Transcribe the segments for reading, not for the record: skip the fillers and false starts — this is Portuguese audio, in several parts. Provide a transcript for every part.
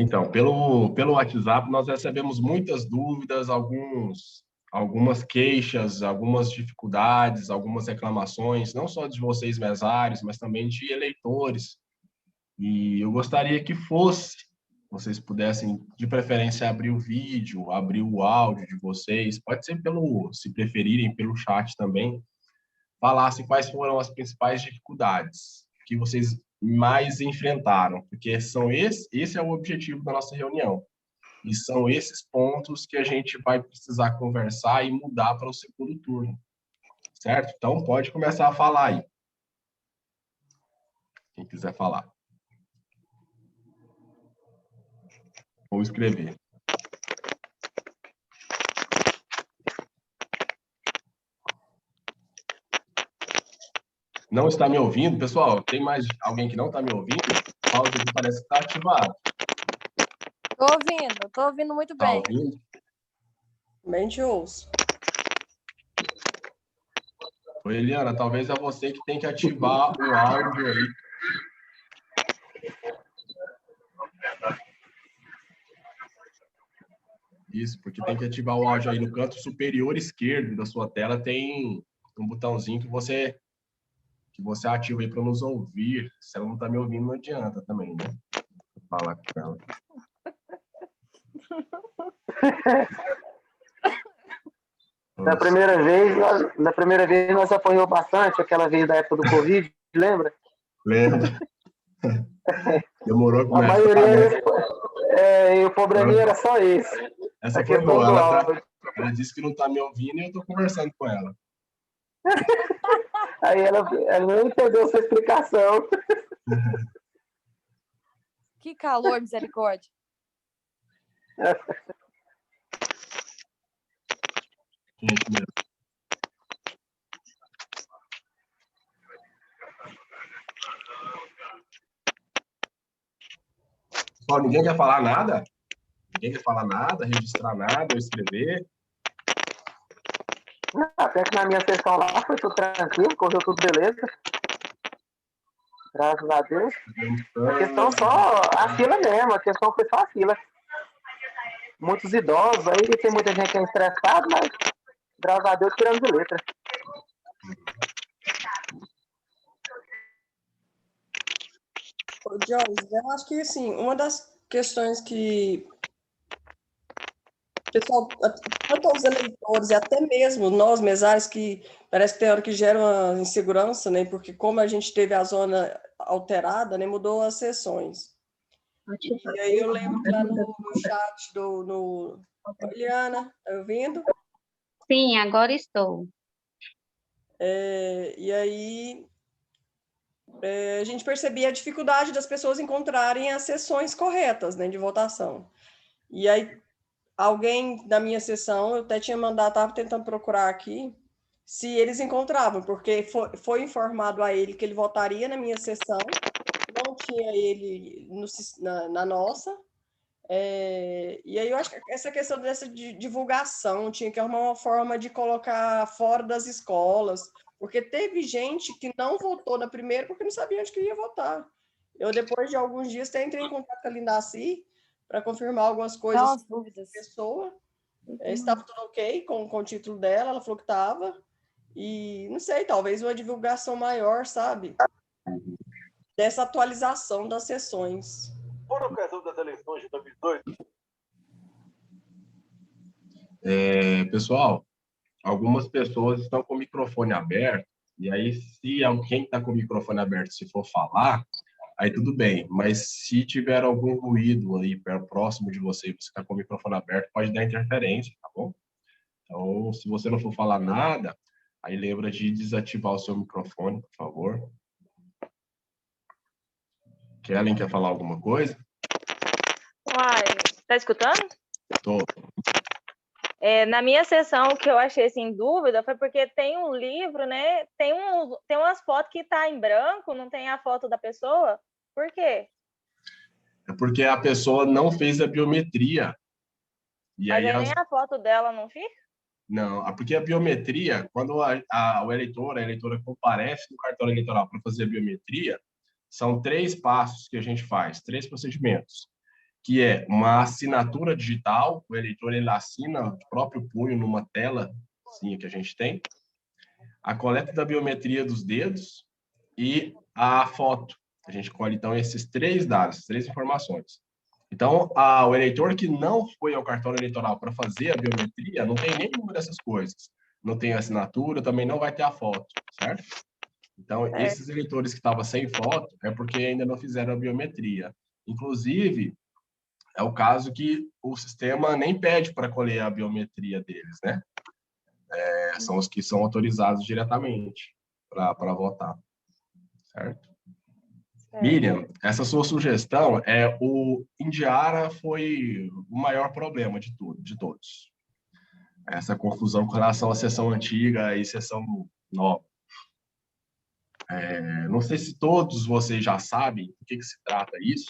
Então, pelo WhatsApp, nós recebemos muitas dúvidas, algumas queixas, algumas dificuldades, algumas reclamações, não só de vocês, mesários, mas também de eleitores. E eu gostaria que vocês pudessem, de preferência, abrir o vídeo, abrir o áudio de vocês, pode ser se preferirem, pelo chat também, falassem quais foram as principais dificuldades que vocês mais enfrentaram, porque esse é o objetivo da nossa reunião. E são esses pontos que a gente vai precisar conversar e mudar para o segundo turno, certo? Então, pode começar a falar aí, quem quiser falar. Ou escrever. Não está me ouvindo? Pessoal, tem mais alguém que não está me ouvindo? O áudio aqui parece que está ativado. Tô ouvindo muito Está bem. ouvindo? Bem te ouço. Oi, Eliana, talvez é você que tem que ativar o áudio aí. Isso, porque tem que ativar o áudio aí no canto superior esquerdo da sua tela, tem um botãozinho que você ativa aí para nos ouvir. Se ela não está me ouvindo, não adianta também, né? Vou falar com ela. Da primeira vez nós apanhou bastante, aquela vez da época do Covid, lembra? Lembra? Demorou A começar, maioria, né? e o probleminha era só esse. Essa foi boa. Ela disse que não está me ouvindo e eu estou conversando com ela. Aí ela não entendeu sua explicação. Que calor, misericórdia. Gente, mesmo. Pessoal, ninguém quer falar nada? Ninguém quer falar nada, registrar nada, ou escrever? Até que na minha sessão lá foi tudo tranquilo, correu tudo beleza. Graças a Deus. A questão só a fila mesmo, a questão foi só a fila. Muitos idosos aí, tem muita gente que é estressada, mas graças a Deus tirando de letra. Ô, Jones, eu acho que, assim, uma das questões que o pessoal, tanto os eleitores e até mesmo nós, mesários, que parece que tem hora que gera uma insegurança, né? Porque como a gente teve a zona alterada, né? Mudou as sessões. E aí eu lembro que lá no chat Eliana, tá ouvindo? Sim, agora estou. E aí a gente percebia a dificuldade das pessoas encontrarem as sessões corretas, né, de votação. E aí alguém da minha sessão, eu até tinha mandado, estava tentando procurar aqui, se eles encontravam, porque foi informado a ele que ele votaria na minha sessão, não tinha ele na nossa. E aí eu acho que essa questão dessa divulgação, tinha que arrumar uma forma de colocar fora das escolas, porque teve gente que não votou na primeira porque não sabia onde que ia votar. Eu, depois de alguns dias, até entrei em contato com a Lindaci para confirmar algumas coisas sobre a pessoa. Estava tudo ok com o título dela, ela falou que estava. E, não sei, talvez uma divulgação maior, sabe? Dessa atualização das sessões. Por ocasião das eleições de 2002. Pessoal, algumas pessoas estão com o microfone aberto, e aí se alguém está com o microfone aberto, se for falar, aí tudo bem, mas se tiver algum ruído aí próximo de você, você está com o microfone aberto, pode dar interferência, tá bom? Então, se você não for falar nada, aí lembra de desativar o seu microfone, por favor. Kellen quer falar alguma coisa? Uai, tá escutando? Tô. Na minha sessão, o que eu achei assim, dúvida foi porque tem um livro, né? Tem umas fotos que tá em branco, não tem a foto da pessoa. Por quê? É porque a pessoa não fez a biometria. E Mas aí nem a foto dela não fica? Não, porque a biometria, quando o eleitor, a eleitora comparece no cartório eleitoral para fazer a biometria, são 3 passos que a gente faz, 3 procedimentos. que é uma assinatura digital. O eleitor ele assina de próprio punho numa tela assim, que a gente tem, a coleta da biometria dos dedos e a foto. A gente colhe, então, esses 3 dados, 3 informações. Então, o eleitor que não foi ao cartório eleitoral para fazer a biometria não tem nenhuma dessas coisas. Não tem a assinatura, também não vai ter a foto, certo? Então, esses eleitores que estavam sem foto é porque ainda não fizeram a biometria. Inclusive, é o caso que o sistema nem pede para colher a biometria deles, né? São os que são autorizados diretamente para votar, certo? Miriam, essa sua sugestão o Indiara foi o maior problema de todos. Essa confusão com relação à sessão antiga e sessão nova. Não sei se todos vocês já sabem do que se trata isso,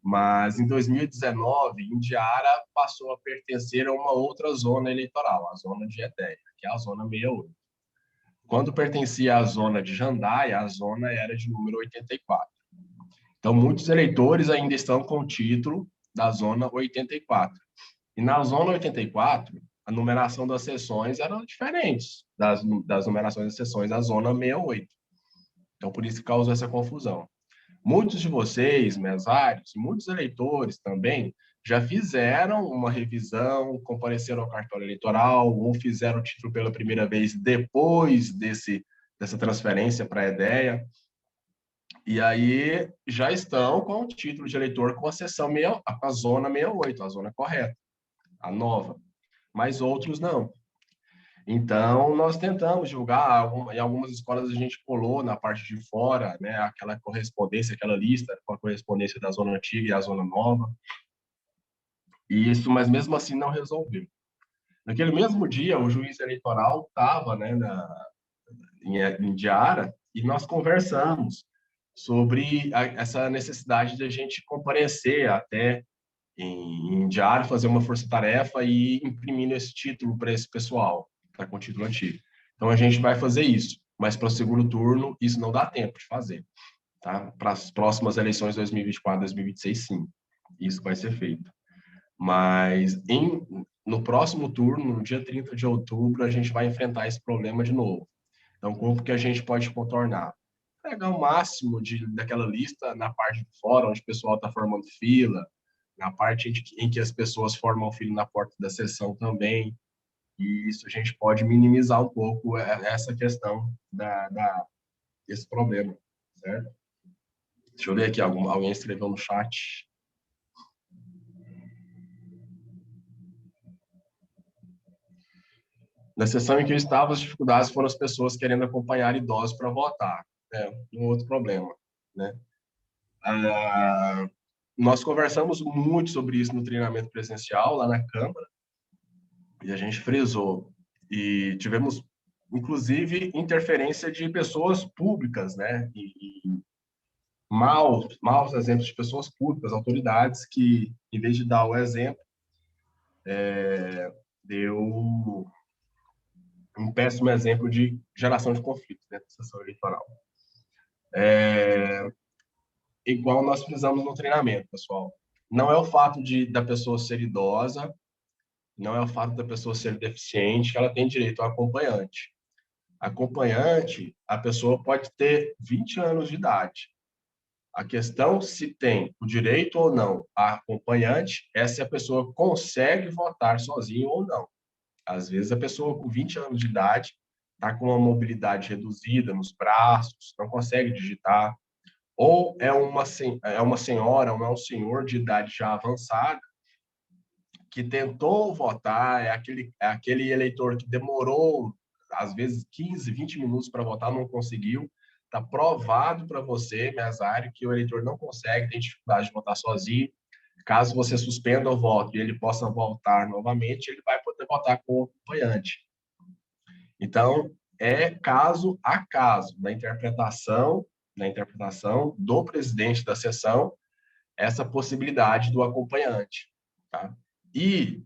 mas em 2019, Indiara passou a pertencer a uma outra zona eleitoral, a zona de Edéia, que é a zona 68. Quando pertencia à zona de Jandaia, a zona era de número 84. Então, muitos eleitores ainda estão com o título da zona 84. E na zona 84, a numeração das sessões eram diferentes das numerações das sessões da zona 68. Então, por isso que causou essa confusão. Muitos de vocês, mesários, muitos eleitores também, já fizeram uma revisão, compareceram ao cartório eleitoral ou fizeram o título pela primeira vez depois dessa transferência para a Edéia. E aí já estão com o título de eleitor com a seção com a zona 68, a zona correta, a nova. Mas outros não. Então, nós tentamos divulgar, em algumas escolas a gente colou na parte de fora, né, aquela correspondência, aquela lista com a correspondência da zona antiga e a zona nova. Mas mesmo assim não resolveu. Naquele mesmo dia, o juiz eleitoral estava, né, em Diara, e nós conversamos sobre essa necessidade de a gente comparecer até em Diara, fazer uma força-tarefa e imprimir esse título para esse pessoal, está com o título antigo. Então, a gente vai fazer isso, mas para o segundo turno, isso não dá tempo de fazer. Tá? Para as próximas eleições 2024, 2026, sim, isso vai ser feito. Mas no próximo turno, no dia 30 de outubro, a gente vai enfrentar esse problema de novo. Então, como que a gente pode contornar? Pegar o máximo daquela lista na parte de fora, onde o pessoal está formando fila, na parte em que as pessoas formam fila na porta da sessão também. E isso a gente pode minimizar um pouco essa questão desse problema, certo? Deixa eu ver aqui, alguém escreveu no chat. Na sessão em que eu estava, as dificuldades foram as pessoas querendo acompanhar idosos para votar. Um outro problema, né? Nós conversamos muito sobre isso no treinamento presencial, lá na Câmara, e a gente frisou. E tivemos, inclusive, interferência de pessoas públicas, né? E maus exemplos de pessoas públicas, autoridades que, em vez de dar o exemplo, deu um péssimo exemplo de geração de conflitos dentro da sessão eleitoral. Igual nós fizemos no treinamento, pessoal. Não é o fato da pessoa ser idosa, não é o fato da pessoa ser deficiente que ela tem direito ao acompanhante. Acompanhante, a pessoa pode ter 20 anos de idade. A questão se tem o direito ou não a acompanhante é se a pessoa consegue votar sozinho ou não. Às vezes, a pessoa com 20 anos de idade está com uma mobilidade reduzida nos braços, não consegue digitar, ou é uma senhora, ou é um senhor de idade já avançada que tentou votar, é aquele eleitor que demorou, às vezes, 15, 20 minutos para votar, não conseguiu. Está provado para você, mesário, que o eleitor não consegue, tem dificuldade de votar sozinho. Caso você suspenda o voto e ele possa voltar novamente, ele vai poder votar com o acompanhante. Então, é caso a caso, na interpretação do presidente da sessão, essa possibilidade do acompanhante. Tá? E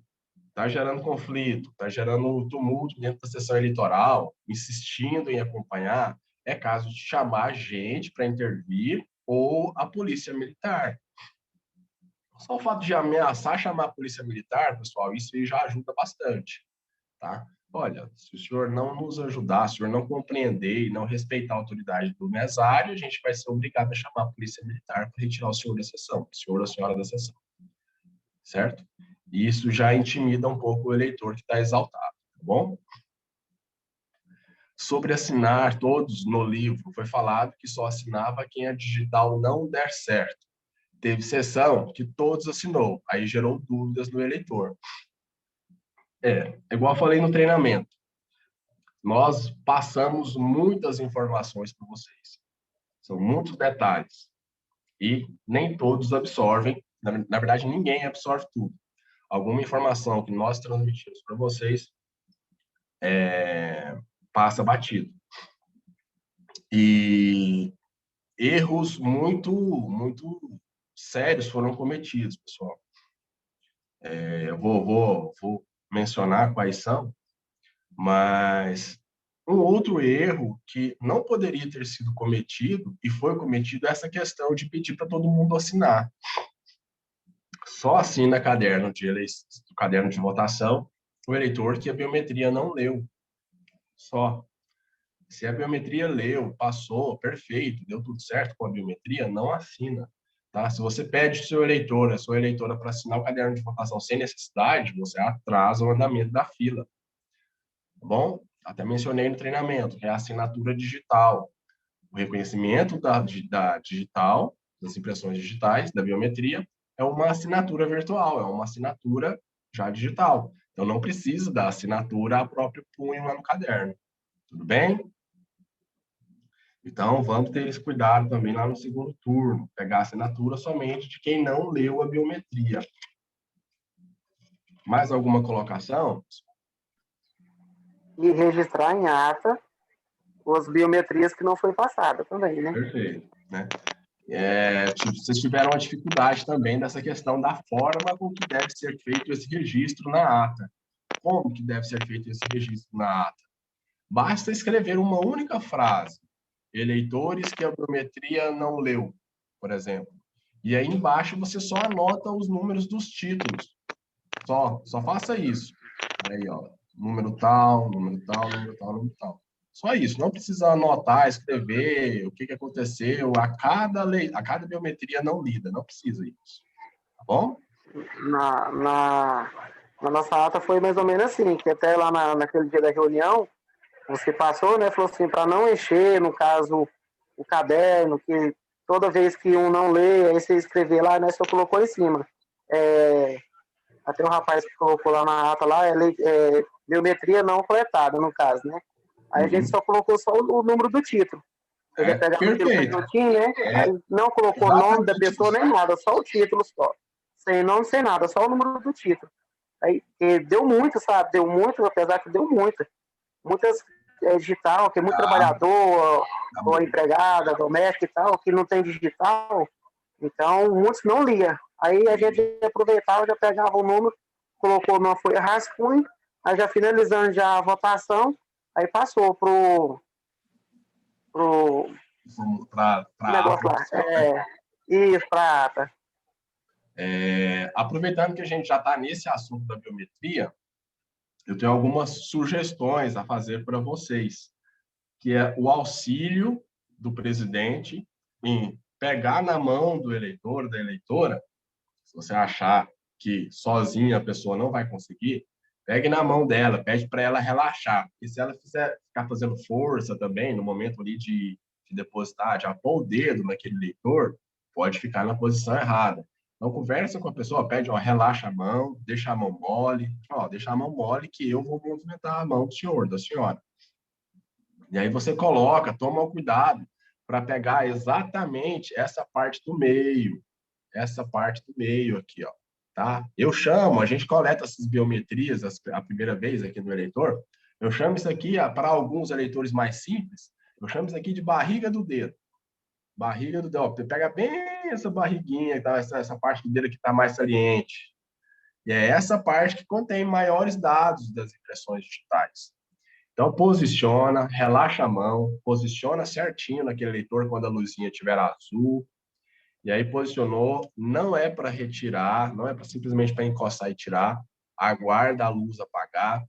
está gerando conflito, está gerando tumulto dentro da sessão eleitoral, insistindo em acompanhar, é caso de chamar a gente para intervir ou a polícia militar. Só o fato de ameaçar chamar a polícia militar, pessoal, isso aí já ajuda bastante, tá? Olha, se o senhor não nos ajudar, se o senhor não compreender e não respeitar a autoridade do mesário, a gente vai ser obrigado a chamar a polícia militar para retirar o senhor da sessão, o senhor ou a senhora da sessão, certo? E isso já intimida um pouco o eleitor que está exaltado, tá bom? Sobre assinar todos no livro, foi falado que só assinava quem a digital não der certo. Teve sessão que todos assinou, aí gerou dúvidas no eleitor. Igual eu falei no treinamento, nós passamos muitas informações para vocês. São muitos detalhes. E nem todos absorvem, na verdade, ninguém absorve tudo. Alguma informação que nós transmitimos para vocês passa batido. E erros muito sérios foram cometidos, pessoal. Eu vou mencionar quais são, mas um outro erro que não poderia ter sido cometido e foi cometido é essa questão de pedir para todo mundo assinar. Só assina caderno de votação o eleitor que a biometria não leu. Só. Se a biometria leu, passou, perfeito, deu tudo certo com a biometria, não assina. Tá? Se você pede ao seu eleitor, a sua eleitora, para assinar o caderno de votação sem necessidade, você atrasa o andamento da fila. Tá bom? Até mencionei no treinamento, que é a assinatura digital. O reconhecimento da digital, das impressões digitais, da biometria, é uma assinatura virtual, é uma assinatura já digital. Então, não precisa da assinatura a próprio punho lá no caderno. Tudo bem? Então, vamos ter esse cuidado também lá no segundo turno, pegar a assinatura somente de quem não leu a biometria. Mais alguma colocação? E registrar em ata as biometrias que não foi passada também, né? Perfeito. Né? Vocês tiveram uma dificuldade também dessa questão da forma com que deve ser feito esse registro na ata. Como que deve ser feito esse registro na ata? Basta escrever uma única frase. Eleitores que a biometria não leu, por exemplo. E aí embaixo você só anota os números dos títulos. Só faça isso. Aí, ó, número tal, número tal, número tal, número tal. Só isso, não precisa anotar, escrever o que aconteceu a cada biometria não lida, não precisa isso. Tá bom? Na nossa ata foi mais ou menos assim, que até lá naquele dia da reunião, você passou, né, falou assim, para não encher, no caso, o caderno, que toda vez que um não lê, aí você escrever lá, né, você colocou em cima. Até o rapaz que colocou lá na ata, lá, biometria não coletada, no caso, né? Aí a gente só colocou só o número do título. Ele pegava aquilo canhotinho, né? Aí não colocou o nome da pessoa nem nada, só o título só. Sem nome, sem nada, só o número do título. Aí deu muito, sabe? Deu muito, apesar que deu muito. Muitas digital, que é muito trabalhador, ou empregada, doméstica e tal, que não tem digital, então muitos não lia. Aí a gente aproveitava, já pegava o número, colocou numa folha rascunho, aí já finalizando já a votação, aí passou pro negócio lá. Isso, pra ata. Aproveitando que a gente já está nesse assunto da biometria, eu tenho algumas sugestões a fazer para vocês, que é o auxílio do presidente em pegar na mão do eleitor, da eleitora, se você achar que sozinha a pessoa não vai conseguir, pegue na mão dela, pede para ela relaxar, porque se ela ficar fazendo força também, no momento ali de depositar, de apor o dedo naquele eleitor, pode ficar na posição errada. Então, conversa com a pessoa, pede, relaxa a mão, deixa a mão mole, deixa a mão mole que eu vou movimentar a mão do senhor, da senhora. E aí você coloca, toma o cuidado para pegar exatamente essa parte do meio aqui, ó, tá? A gente coleta essas biometrias a primeira vez aqui no eleitor, eu chamo isso aqui, para alguns eleitores mais simples, eu chamo isso aqui de barriga do dedo. Barriga do dedo, você pega bem essa barriguinha, tá? essa parte do dedo que está mais saliente. E é essa parte que contém maiores dados das impressões digitais. Então, posiciona, relaxa a mão, posiciona certinho naquele eleitor quando a luzinha estiver azul. E aí posicionou, não é para retirar, não é para simplesmente para encostar e tirar, aguarda a luz apagar,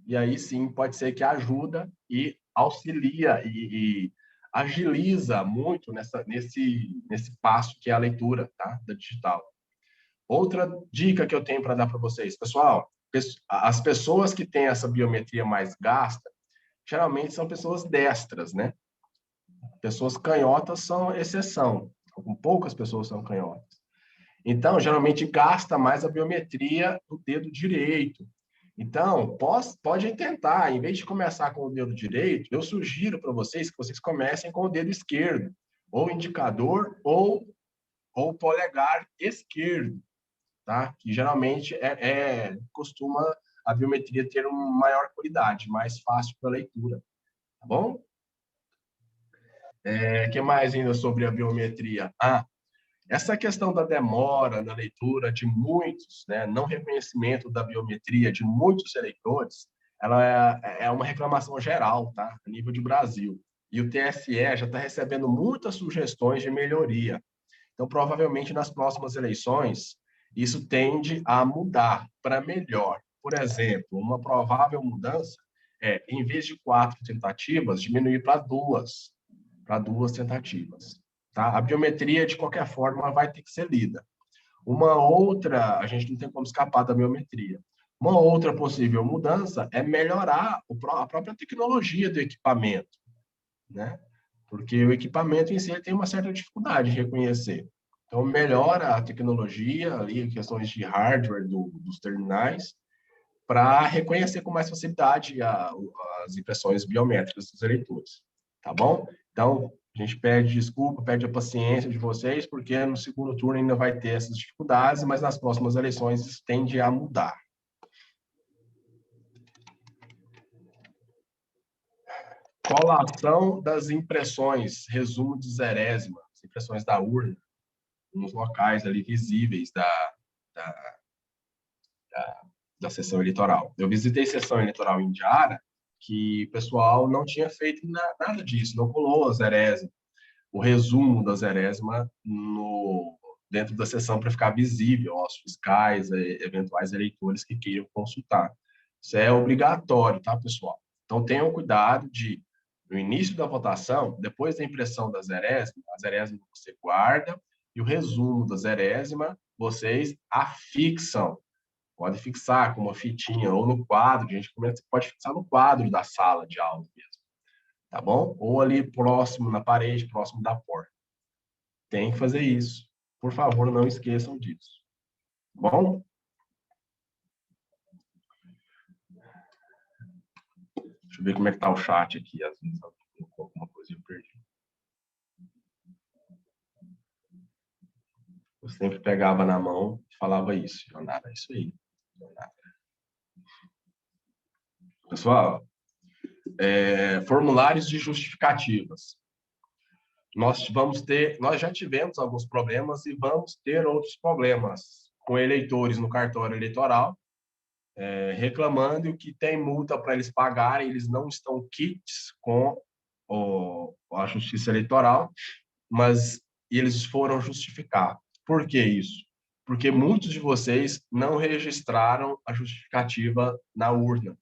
e aí sim pode ser que ajuda e auxilia e agiliza muito nesse passo que é a leitura, tá? Da digital. Outra dica que eu tenho para dar para vocês, pessoal, as pessoas que têm essa biometria mais gasta, geralmente são pessoas destras, né? Pessoas canhotas são exceção. Poucas pessoas são canhotas. Então, geralmente gasta mais a biometria do dedo direito. Então, pode tentar, em vez de começar com o dedo direito, eu sugiro para vocês que vocês comecem com o dedo esquerdo, ou indicador, ou polegar esquerdo, tá? Que geralmente costuma a biometria ter uma maior qualidade, mais fácil para leitura, tá bom? Que mais ainda sobre a biometria? Essa questão da demora na leitura de muitos, né, não reconhecimento da biometria de muitos eleitores, ela é uma reclamação geral, tá? A nível de Brasil. E o TSE já está recebendo muitas sugestões de melhoria. Então, provavelmente, nas próximas eleições, isso tende a mudar para melhor. Por exemplo, uma provável mudança em vez de 4 tentativas, diminuir para duas tentativas. Tá? A biometria, de qualquer forma, vai ter que ser lida. Uma outra, a gente não tem como escapar da biometria. Uma outra possível mudança é melhorar a própria tecnologia do equipamento, né? Porque o equipamento em si tem uma certa dificuldade de reconhecer. Então, melhora a tecnologia, ali, questões de hardware dos terminais, para reconhecer com mais facilidade as impressões biométricas dos eleitores. Tá bom? Então, a gente pede desculpa, pede a paciência de vocês, porque no segundo turno ainda vai ter essas dificuldades, mas nas próximas eleições isso tende a mudar. Colação das impressões, resumo de zerésima, as impressões da urna, nos locais ali visíveis da sessão eleitoral. Eu visitei sessão eleitoral em Indiara, que o pessoal não tinha feito nada disso, não colou a zerésima, o resumo da zerésima dentro da sessão para ficar visível aos fiscais, eventuais eleitores que queiram consultar. Isso é obrigatório, tá, pessoal? Então, tenham cuidado de, no início da votação, depois da impressão da zerésima, a zerésima você guarda e o resumo da zerésima vocês afixam. Pode fixar com uma fitinha ou no quadro, a gente pode fixar no quadro da sala de aula mesmo, tá bom? Ou ali próximo na parede, próximo da porta. Tem que fazer isso. Por favor, não esqueçam disso. Bom? Deixa eu ver como é que tá o chat aqui. Às vezes alguma coisa eu perdi. Eu sempre pegava na mão e falava isso. Leonardo, é isso aí. Leonardo. Pessoal, formulários de justificativas. Nós já tivemos alguns problemas e vamos ter outros problemas com eleitores no cartório eleitoral, reclamando que tem multa para eles pagarem, eles não estão quites com a Justiça Eleitoral, mas eles foram justificar. Por que isso? Porque muitos de vocês não registraram a justificativa na urna.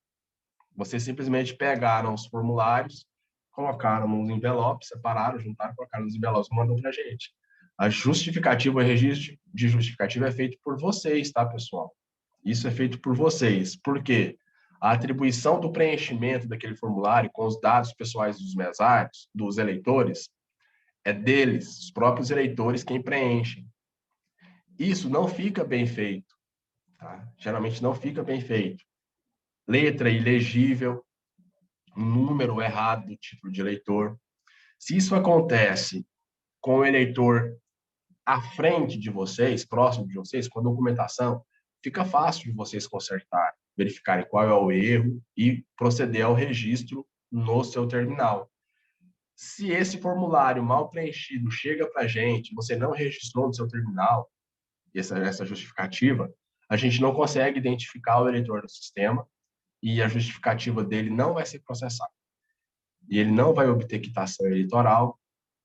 Vocês simplesmente pegaram os formulários, colocaram nos envelopes, separaram, juntaram, colocaram nos envelopes e mandam para a gente. A justificativa, o registro de justificativa é feito por vocês, tá, pessoal? Isso é feito por vocês. Por quê? A atribuição do preenchimento daquele formulário com os dados pessoais dos mesários, dos eleitores, é deles, os próprios eleitores, quem preenchem. Isso não fica bem feito, tá? Geralmente não fica bem feito. Letra ilegível, número errado do título de eleitor. Se isso acontece com o eleitor à frente de vocês, próximo de vocês, com a documentação, fica fácil de vocês consertarem, verificarem qual é o erro e proceder ao registro no seu terminal. Se esse formulário mal preenchido chega para a gente, você não registrou no seu terminal, essa justificativa, a gente não consegue identificar o eleitor no sistema e a justificativa dele não vai ser processada. E ele não vai obter quitação eleitoral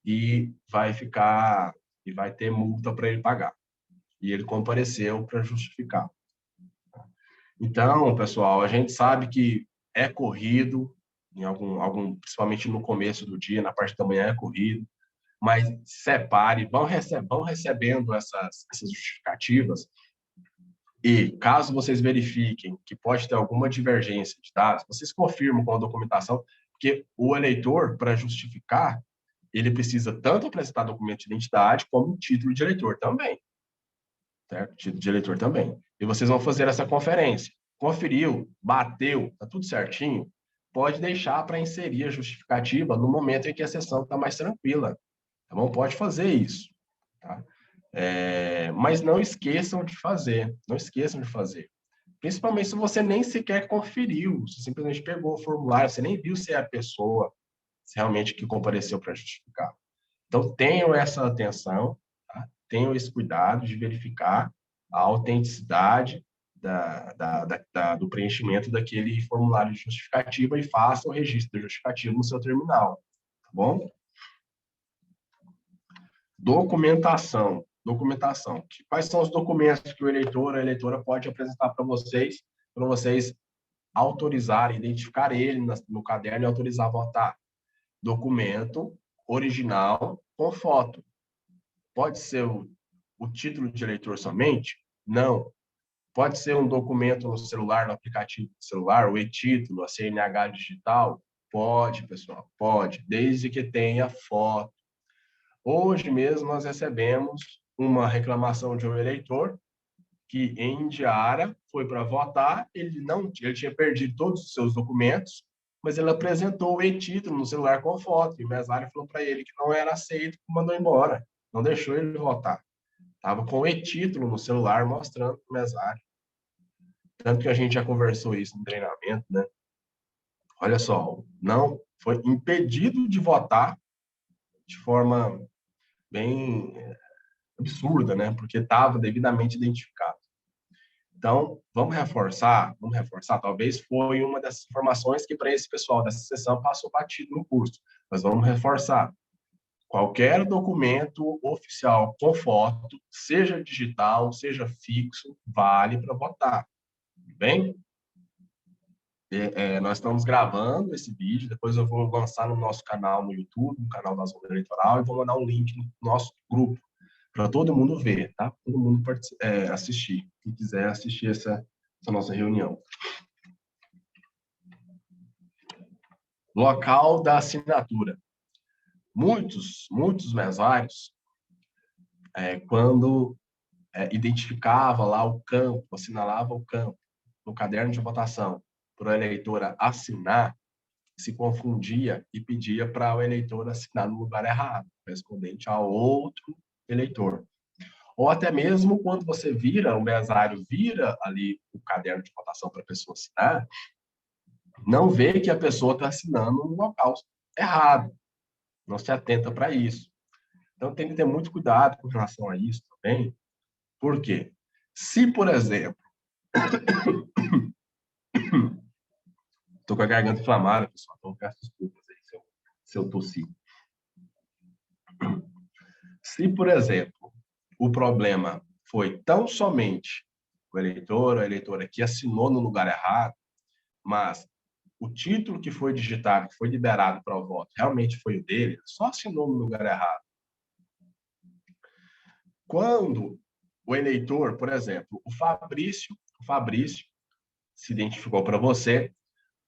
e vai ficar e vai ter multa para ele pagar. E ele compareceu para justificar. Então, pessoal, a gente sabe que é corrido, em principalmente no começo do dia, na parte da manhã é corrido, mas separe, vão recebendo essas justificativas, e caso vocês verifiquem que pode ter alguma divergência de dados, vocês confirmam com a documentação, porque o eleitor, para justificar, ele precisa tanto apresentar documento de identidade como título de eleitor também. Certo? Título de eleitor também. E vocês vão fazer essa conferência. Conferiu, bateu, tá tudo certinho, pode deixar para inserir a justificativa no momento em que a sessão está mais tranquila. Tá bom? Pode fazer isso. Tá? Mas não esqueçam de fazer. Não esqueçam de fazer. Principalmente se você nem sequer conferiu, você simplesmente pegou o formulário, você nem viu se é a pessoa realmente que compareceu para justificar. Então, tenham essa atenção, tá? Tenham esse cuidado de verificar a autenticidade do preenchimento daquele formulário de justificativa e façam o registro da justificativa no seu terminal, tá bom? Documentação. Quais são os documentos que o eleitor ou a eleitora pode apresentar para vocês autorizarem, identificar ele no caderno e autorizar a votar? Documento original com foto. Pode ser o título de eleitor somente? Não. Pode ser um documento no celular, no aplicativo do celular, o e-título, a CNH digital? Pode, pessoal, pode, desde que tenha foto. Hoje mesmo nós recebemos uma reclamação de um eleitor que em Indiara foi para votar, ele tinha perdido todos os seus documentos, mas ele apresentou o e-título no celular com foto, e o mesário falou para ele que não era aceito, mandou embora, não deixou ele votar. Estava com o e-título no celular mostrando para o mesário. Tanto que a gente já conversou isso no treinamento, né? Olha só, não foi impedido de votar de forma bem absurda, né? Porque estava devidamente identificado. Então, vamos reforçar, talvez foi uma dessas informações que para esse pessoal dessa sessão passou batido no curso, mas vamos reforçar. Qualquer documento oficial com foto, seja digital, seja fixo, vale para votar. Tudo bem? Nós estamos gravando esse vídeo, depois eu vou lançar no nosso canal no YouTube, no canal da Zona Eleitoral, e vou mandar um link no nosso grupo, para todo mundo ver, tá? Todo mundo assistir, quem quiser assistir essa nossa reunião. Local da assinatura. Muitos mesários, quando identificava lá o campo, assinalava o campo no caderno de votação para a eleitora assinar, se confundia e pedia para o eleitor assinar no lugar errado, correspondente a outro eleitor. Ou até mesmo quando você o mesário vira ali o caderno de votação para a pessoa assinar, não vê que a pessoa está assinando no local errado. Não se atenta para isso. Então, tem que ter muito cuidado com relação a isso também. Por quê? Se, por exemplo, estou com a garganta inflamada, pessoal, então peço desculpas aí se eu tossir. Se, por exemplo, o problema foi tão somente o eleitor ou a eleitora que assinou no lugar errado, mas o título que foi digitado, que foi liberado para o voto, realmente foi o dele, só assinou no lugar errado. Quando o eleitor, por exemplo, o Fabrício se identificou para você,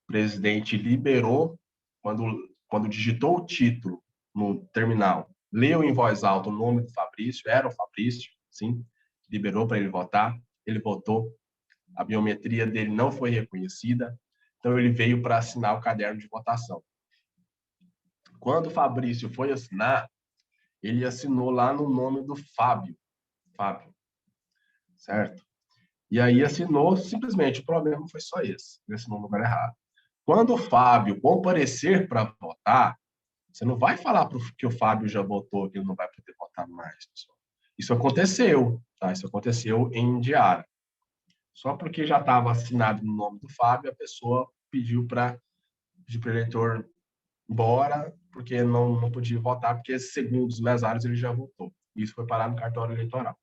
o presidente liberou, quando digitou o título no terminal, leu em voz alta o nome do Fabrício, era o Fabrício, sim, liberou para ele votar, ele votou, a biometria dele não foi reconhecida, então ele veio para assinar o caderno de votação. Quando o Fabrício foi assinar, ele assinou lá no nome do Fábio, certo? E aí assinou, simplesmente, o problema foi só esse, ele assinou no lugar errado. Quando o Fábio comparecer para votar, você não vai falar que o Fábio já votou, que ele não vai poder votar mais, pessoal. Isso aconteceu, tá? Isso aconteceu em Indiara. Só porque já estava assinado no nome do Fábio, a pessoa pediu para o eleitor ir embora, porque não podia votar, porque segundo os mesários ele já votou. Isso foi parar no cartório eleitoral.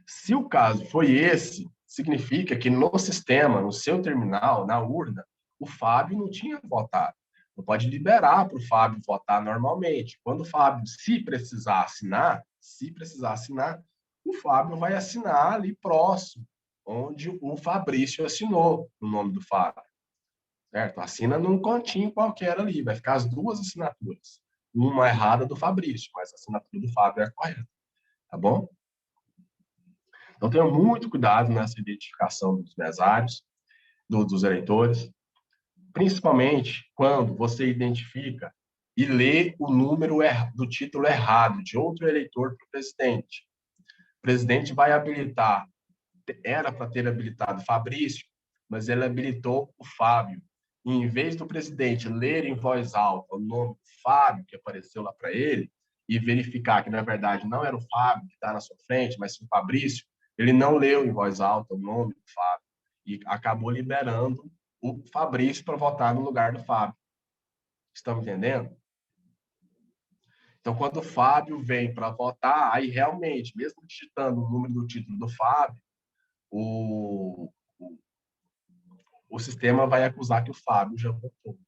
Se o caso foi esse, significa que no sistema, no seu terminal, na urna, o Fábio não tinha votado. Não pode liberar para o Fábio votar normalmente. Quando o Fábio, se precisar assinar, o Fábio vai assinar ali próximo, onde o Fabrício assinou o nome do Fábio. Certo? Assina num cantinho qualquer ali, vai ficar as duas assinaturas. Uma errada do Fabrício, mas a assinatura do Fábio é correta. Tá bom? Então, tenha muito cuidado nessa identificação dos mesários, dos eleitores, principalmente quando você identifica e lê o número do título errado de outro eleitor para o presidente. O presidente vai habilitar, era para ter habilitado Fabrício, mas ele habilitou o Fábio. E, em vez do presidente ler em voz alta o nome do Fábio, que apareceu lá para ele, e verificar que, na verdade, não era o Fábio que está na sua frente, mas sim o Fabrício, ele não leu em voz alta o nome do Fábio e acabou liberando o Fabrício para votar no lugar do Fábio. Estão me entendendo? Então, quando o Fábio vem para votar, aí realmente, mesmo digitando o número do título do Fábio, o sistema vai acusar que o Fábio já votou.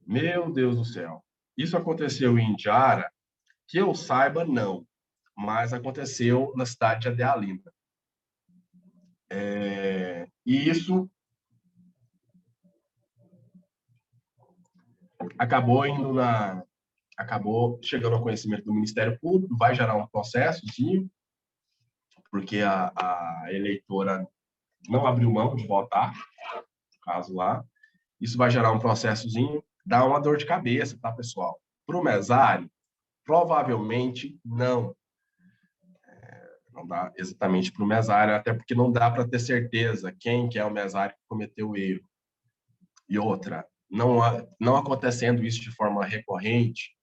Meu Deus do céu. Isso aconteceu em Indiara? Que eu saiba, não. Mas aconteceu na cidade de Adealinda. E isso acabou chegando ao conhecimento do Ministério Público, vai gerar um processozinho, porque a eleitora não abriu mão de votar, no caso lá. Isso vai gerar um processozinho, dá uma dor de cabeça, tá, pessoal? Para o mesário, provavelmente não. Não dá exatamente para o mesário, até porque não dá para ter certeza quem que é o mesário que cometeu o erro. E outra, não acontecendo isso de forma recorrente,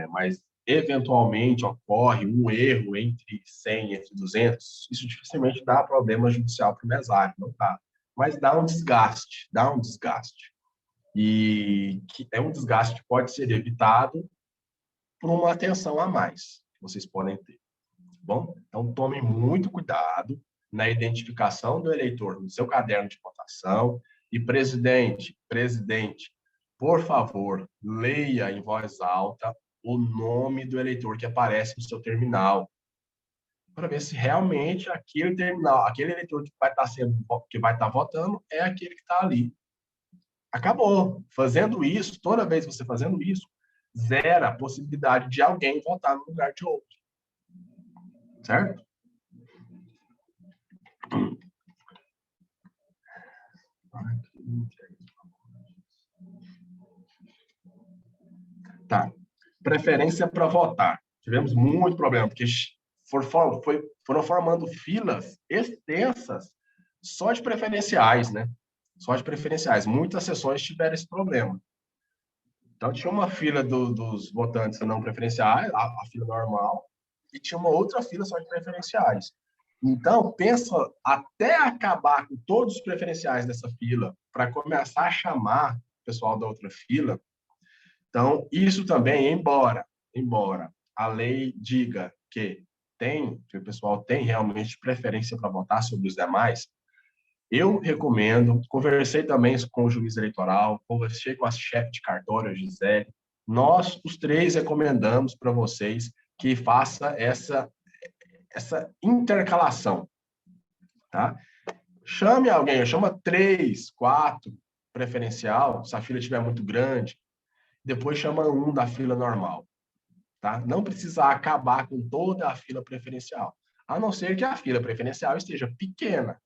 mas eventualmente ocorre um erro entre 100, entre 200, isso dificilmente dá problema judicial para o mesário, não dá. Mas dá um desgaste. E que é um desgaste que pode ser evitado por uma atenção a mais que vocês podem ter. Bom, então tomem muito cuidado na identificação do eleitor no seu caderno de votação. E, presidente, por favor, leia em voz alta o nome do eleitor que aparece no seu terminal, para ver se realmente aquele eleitor que vai estar votando é aquele que está ali. Acabou. Fazendo isso, toda vez você fazendo isso, zera a possibilidade de alguém votar no lugar de outro. Certo? Tá. Preferência para votar. Tivemos muito problema, porque foram formando filas extensas só de preferenciais, né? Só de preferenciais. Muitas sessões tiveram esse problema. Então, tinha uma fila dos votantes não preferenciais, a fila normal, e tinha uma outra fila só de preferenciais. Então, pensa até acabar com todos os preferenciais dessa fila, para começar a chamar o pessoal da outra fila. Então, isso também, embora a lei diga que o pessoal tem realmente preferência para votar sobre os demais, eu recomendo, conversei também com o juiz eleitoral, conversei com a chefe de cartório, a Gisele, nós, os três, recomendamos para vocês que faça essa intercalação, tá? Chame alguém, chama 3, 4 preferencial, se a fila estiver muito grande, depois chama um da fila normal, tá? Não precisa acabar com toda a fila preferencial, a não ser que a fila preferencial esteja pequena,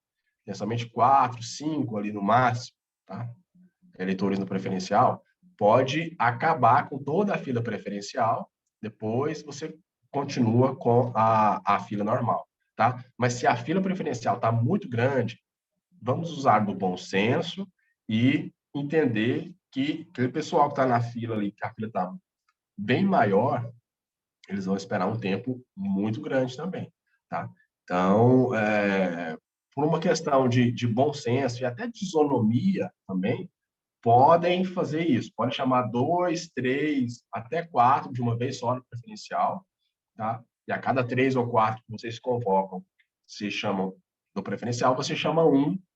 tem somente 4, 5 ali no máximo, tá? Eleitores no preferencial, pode acabar com toda a fila preferencial, depois você continua com a fila normal, tá? Mas se a fila preferencial está muito grande, vamos usar do bom senso e entender que aquele pessoal que está na fila ali, que a fila está bem maior, eles vão esperar um tempo muito grande também, tá? Então, por uma questão de bom senso e até de isonomia também, podem fazer isso. Podem chamar 2, 3, até 4 de uma vez só no preferencial, tá? E a cada 3 ou 4 que vocês convocam, se chamam no preferencial, você chama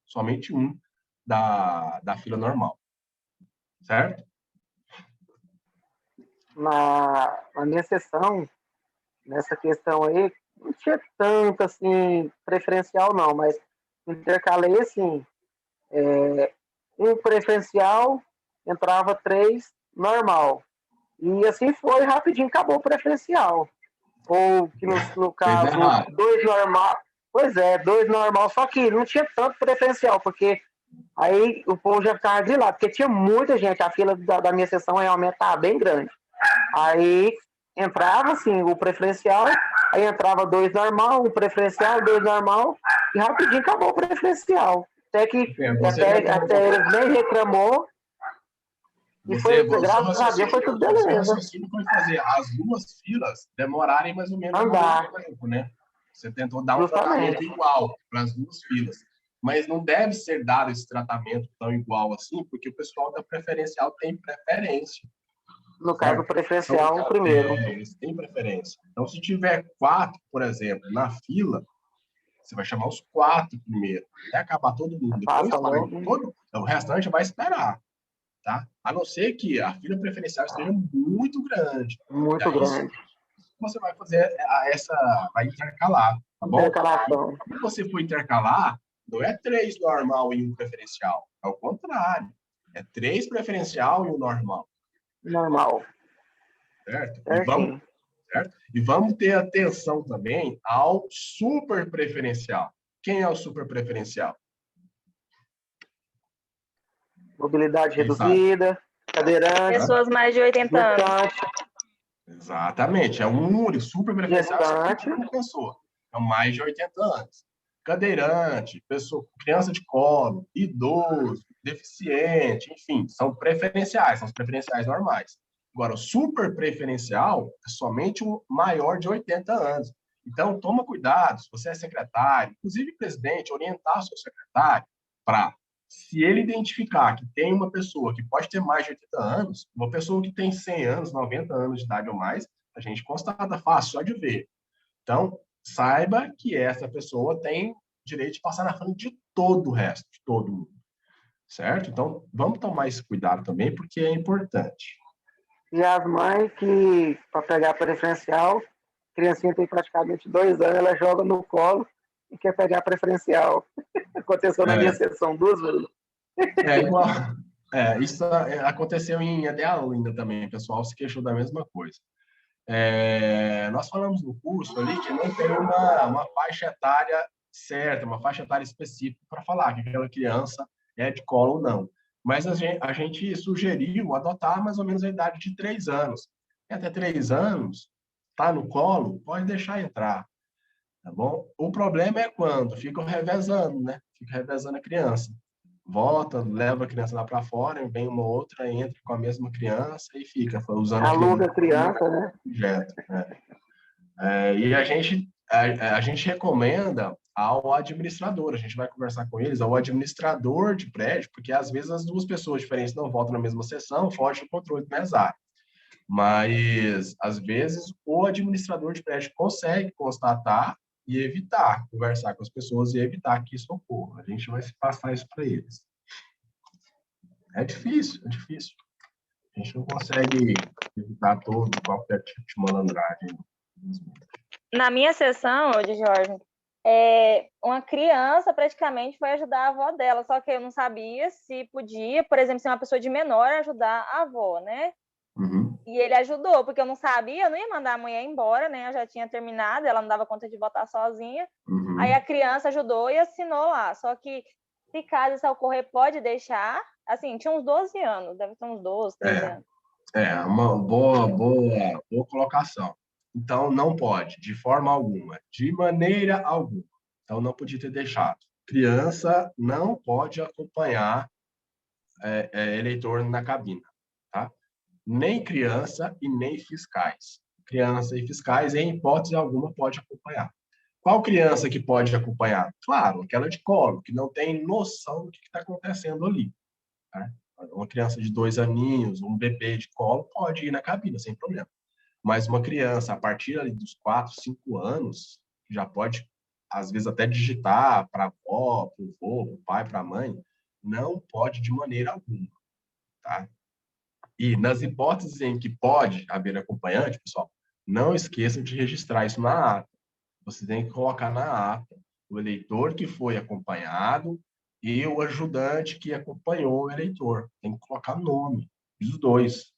somente um da fila normal. Certo? Na minha sessão, nessa questão aí, não tinha tanto, assim, preferencial não, mas intercalei, assim, um preferencial, entrava 3 normal. E assim foi, rapidinho acabou o preferencial. Ou que no caso, 2 normal. Pois é, 2 normal, só que não tinha tanto preferencial, porque aí o povo já ficava de lado, porque tinha muita gente, a fila da minha sessão realmente estava bem grande. Aí entrava, assim, o preferencial, aí entrava 2 normal, um preferencial, 2 normal, e rapidinho acabou o preferencial. Até que até eles nem reclamou, e foi, graças a Deus, foi tudo beleza. O raciocínio foi fazer as 2 filas demorarem mais ou menos andar. Tempo, né? Você tentou dar um tratamento igual para as 2 filas. Mas não deve ser dado esse tratamento tão igual assim, porque o pessoal da preferencial tem preferência. No caso, preferencial, então, o primeiro. Eles têm preferência. Então, se tiver 4, por exemplo, na fila, você vai chamar os 4 primeiro, até acabar todo mundo. Depois, o restante vai esperar. Tá? A não ser que a fila preferencial esteja muito grande. Muito grande. Você vai fazer vai intercalar, tá bom? Intercalação. Quando você for intercalar, não é 3 normal e 1 preferencial. É o contrário. É 3 preferencial e 1 normal. Normal. Certo? E vamos ter atenção também ao super preferencial. Quem é o super preferencial? Mobilidade reduzida, cadeirante. Pessoas mais de 80 anos. Exatamente. É um único super preferencial. Uma pessoa. É mais de 80 anos. Cadeirante, criança de colo, idoso, deficiente, enfim, são preferenciais, são os preferenciais normais. Agora, o super preferencial é somente um maior de 80 anos. Então, toma cuidado, se você é secretário, inclusive presidente, orientar o seu secretário para, se ele identificar que tem uma pessoa que pode ter mais de 80 anos, uma pessoa que tem 100 anos, 90 anos de idade ou mais, a gente constata fácil, só de ver. Então, saiba que essa pessoa tem direito de passar na frente de todo o resto, de todo mundo. Certo? Então, vamos tomar esse cuidado também, porque é importante. E as mães que, para pegar preferencial, a criancinha tem praticamente 2 anos, ela joga no colo e quer pegar preferencial. Aconteceu na minha sessão 2 vezes. Igual. Isso aconteceu em EAD ainda também, o pessoal se queixou da mesma coisa. Nós falamos no curso ali que não tem uma faixa etária certa, uma faixa etária específica para falar que aquela criança é de colo ou não. Mas a gente sugeriu adotar mais ou menos a idade de 3 anos. E até 3 anos, tá no colo, pode deixar entrar. Tá bom? O problema é quando ficam revezando, né? Fica revezando a criança. Volta, leva a criança lá para fora, vem uma outra, entra com a mesma criança e fica usando aluga a criança, né? Objeto, e a gente recomenda ao administrador, a gente vai conversar com eles, ao administrador de prédio, porque às vezes as 2 pessoas diferentes não votam na mesma sessão, foge do controle do mesário. Mas, às vezes, o administrador de prédio consegue constatar e evitar, conversar com as pessoas e evitar que isso ocorra. A gente vai passar isso para eles. É difícil. A gente não consegue evitar qualquer tipo de malandragem. Na minha sessão, de Jorge, uma criança praticamente foi ajudar a avó dela, só que eu não sabia se podia, por exemplo, se uma pessoa de menor ajudar a avó, né? Uhum. E ele ajudou, porque eu não sabia, eu não ia mandar a mulher embora, né? Eu já tinha terminado, ela não dava conta de votar sozinha. Uhum. Aí a criança ajudou e assinou lá. Só que, se caso isso ocorrer, pode deixar. Assim, tinha uns 12 anos, deve ter uns 12, 13 anos. Uma boa colocação. Então, não pode, de forma alguma, de maneira alguma. Então, não podia ter deixado. Criança não pode acompanhar eleitor na cabina, tá? Nem criança e nem fiscais. Criança e fiscais, em hipótese alguma, pode acompanhar. Qual criança que pode acompanhar? Claro, aquela de colo, que não tem noção do que está acontecendo ali. Tá? Uma criança de 2 aninhos, um bebê de colo, pode ir na cabine, sem problema. Mas uma criança, a partir ali dos 4, 5 anos, já pode, às vezes, até digitar para a avó, para o vô, para o pai, para a mãe, não pode de maneira alguma, tá? E nas hipóteses em que pode haver acompanhante, pessoal, não esqueçam de registrar isso na ata. Você tem que colocar na ata o eleitor que foi acompanhado e o ajudante que acompanhou o eleitor. Tem que colocar nome dos dois,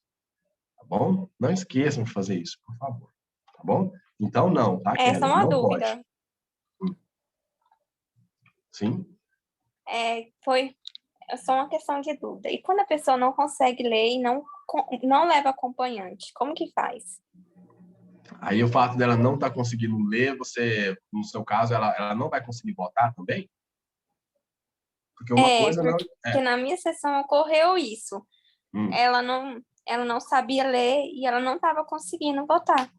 tá bom? Não esqueçam de fazer isso, por favor, tá bom? Então, não, tá, Essa é Kelly? uma Não dúvida. pode. Sim? É só uma questão de dúvida. E quando a pessoa não consegue ler e não leva acompanhante, como que faz? Aí o fato dela não estar conseguindo ler, você, no seu caso, ela não vai conseguir votar também? Porque uma coisa não... Porque na minha sessão ocorreu isso. Ela não sabia ler e ela não estava conseguindo votar.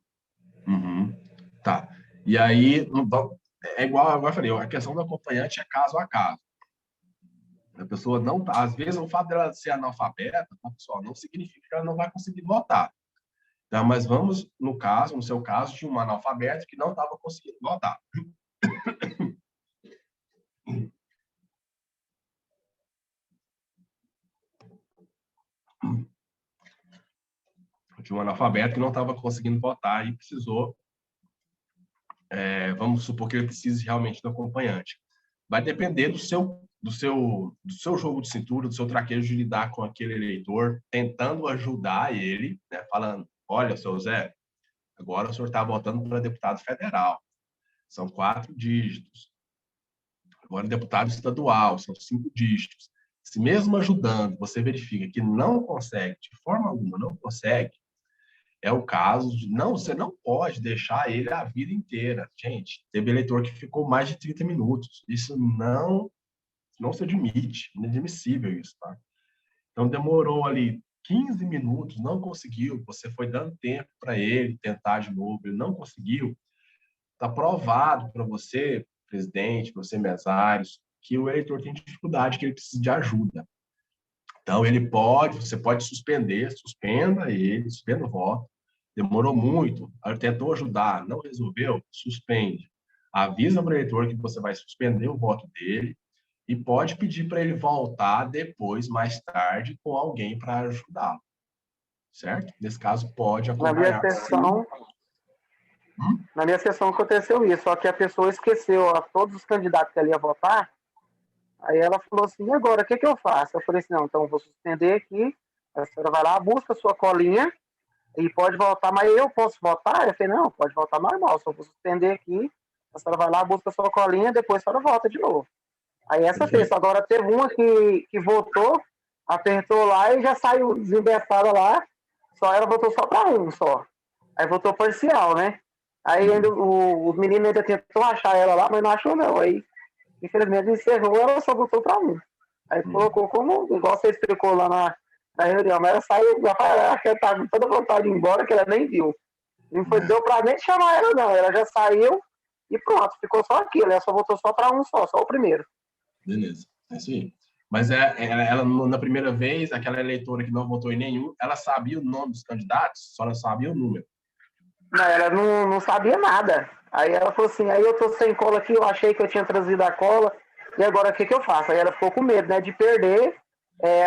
Uhum. Tá. E aí, é igual agora eu falei, a questão do acompanhante é caso a caso. A pessoa não tá, às vezes o fato dela ser analfabeta, tá, pessoal, não significa que ela não vai conseguir votar. Tá? Mas vamos, no seu caso, de um analfabeto que não estava conseguindo votar. De um analfabeto que não estava conseguindo votar e precisou, vamos supor que ele precise realmente do acompanhante. Vai depender do seu jogo de cintura, do seu traquejo de lidar com aquele eleitor, tentando ajudar ele, né, falando, olha, seu Zé, agora o senhor está votando para deputado federal, são 4 dígitos. Agora, deputado estadual, são 5 dígitos. Se mesmo ajudando, você verifica que não consegue, de forma alguma, não consegue, é o caso de... você não pode deixar ele a vida inteira. Gente, teve eleitor que ficou mais de 30 minutos. Isso não se admite, inadmissível isso, tá? Então, demorou ali 15 minutos, não conseguiu, você foi dando tempo para ele tentar de novo, ele não conseguiu, está provado para você, presidente, para você, mesários, que o eleitor tem dificuldade, que ele precisa de ajuda. Então, você pode suspenda o voto, demorou muito, tentou ajudar, não resolveu, suspende. Avisa para o eleitor que você vai suspender o voto dele e pode pedir para ele voltar depois, mais tarde, com alguém para ajudá-lo. Certo? Nesse caso, pode acompanhar. Na minha sessão aconteceu isso, só que a pessoa esqueceu a todos os candidatos que ela ia votar. Aí ela falou assim, e agora, o que eu faço? Eu falei assim, não, então eu vou suspender aqui, a senhora vai lá, busca a sua colinha e pode votar, mas eu posso votar? Eu falei, não, pode votar normal, só vou suspender aqui, a senhora vai lá, busca a sua colinha, depois a senhora vota de novo. Aí essa fez, agora teve uma que votou, apertou lá e já saiu desinvestada lá, ela votou só para um só. Aí votou parcial, né? Aí ainda, o menino ainda tentou achar ela lá, mas não achou não. Aí, infelizmente, encerrou, ela só votou para um. Aí colocou como, igual você explicou lá na reunião, mas ela saiu, acho que ela estava com toda vontade de ir embora, que ela nem viu. Não deu para nem chamar ela, não. Ela já saiu e pronto, ficou só aquilo. Ela só votou só para um só o primeiro. Beleza, é isso aí. Mas ela, na primeira vez, aquela eleitora que não votou em nenhum, ela sabia o nome dos candidatos, só não sabia o número. Não, ela não sabia nada. Aí ela falou assim, aí eu tô sem cola aqui, eu achei que eu tinha trazido a cola, e agora o que eu faço? Aí ela ficou com medo, né, de perder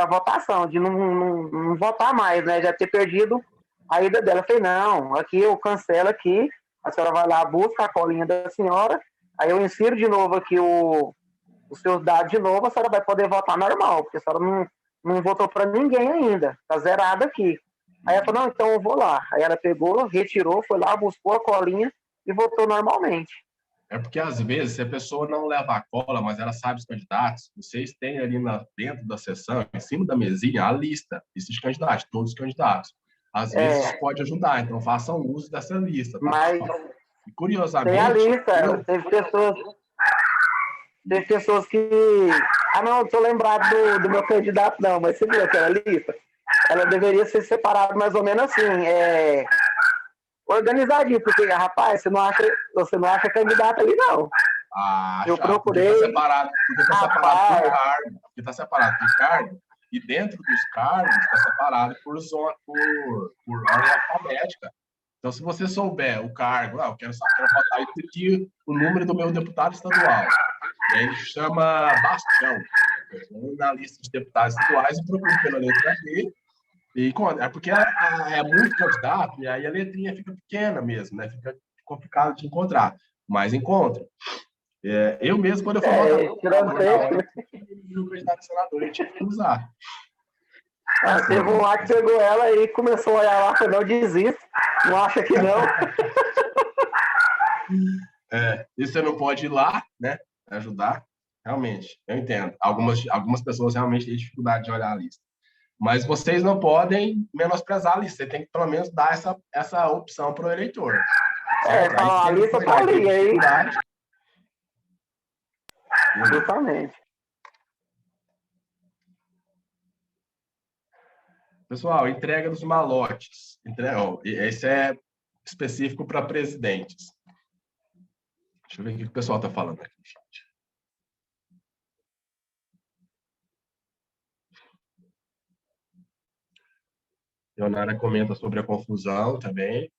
a votação, de não votar mais, né, já ter perdido a ida dela. Eu falei, não, aqui eu cancelo aqui, a senhora vai lá, busca a colinha da senhora, aí eu insiro de novo aqui os seus dados de novo, a senhora vai poder votar normal, porque a senhora não votou para ninguém ainda, tá zerada aqui. Aí ela falou, não, então eu vou lá. Aí ela pegou, retirou, foi lá, buscou a colinha e votou normalmente. É porque, às vezes, se a pessoa não leva a cola, mas ela sabe os candidatos, vocês têm ali dentro da sessão, em cima da mesinha, a lista de candidatos, todos os candidatos. Às vezes isso pode ajudar, então façam uso dessa lista. Tá? Mas, e, curiosamente... tem a lista, teve pessoas que... Ah, não estou lembrado do meu candidato, não, mas você viu aquela lista? Ela deveria ser separada mais ou menos assim, organizadinho, porque, rapaz, você não acha candidato ali, não. Ah, eu procurei... Porque está separado por cargo. E dentro dos cargos está separado por ordem alfabética. Então, se você souber o cargo, eu quero votar aqui o número do meu deputado estadual. E aí ele chama Bastião. Eu vou na lista de deputados estaduais e procuro pela letra B. E é porque é muito candidato, e aí a letrinha fica pequena mesmo, né? Fica complicado de encontrar. Mas encontra. Eu mesmo, quando eu fui votar, o candidato a senador, eu tive que usar. Teve um lá que pegou ela e começou a olhar lá, falou, não desiste, não acha que não. E você não pode ir lá, né, ajudar, realmente, eu entendo. Algumas pessoas realmente têm dificuldade de olhar a lista. Mas vocês não podem menosprezar a lista, você tem que, pelo menos, dar essa opção para o eleitor. A lista tá ali, aí. Exatamente. Pessoal, entrega dos malotes. Esse é específico para presidentes. Deixa eu ver o que o pessoal está falando aqui no chat. Leonara comenta sobre a confusão também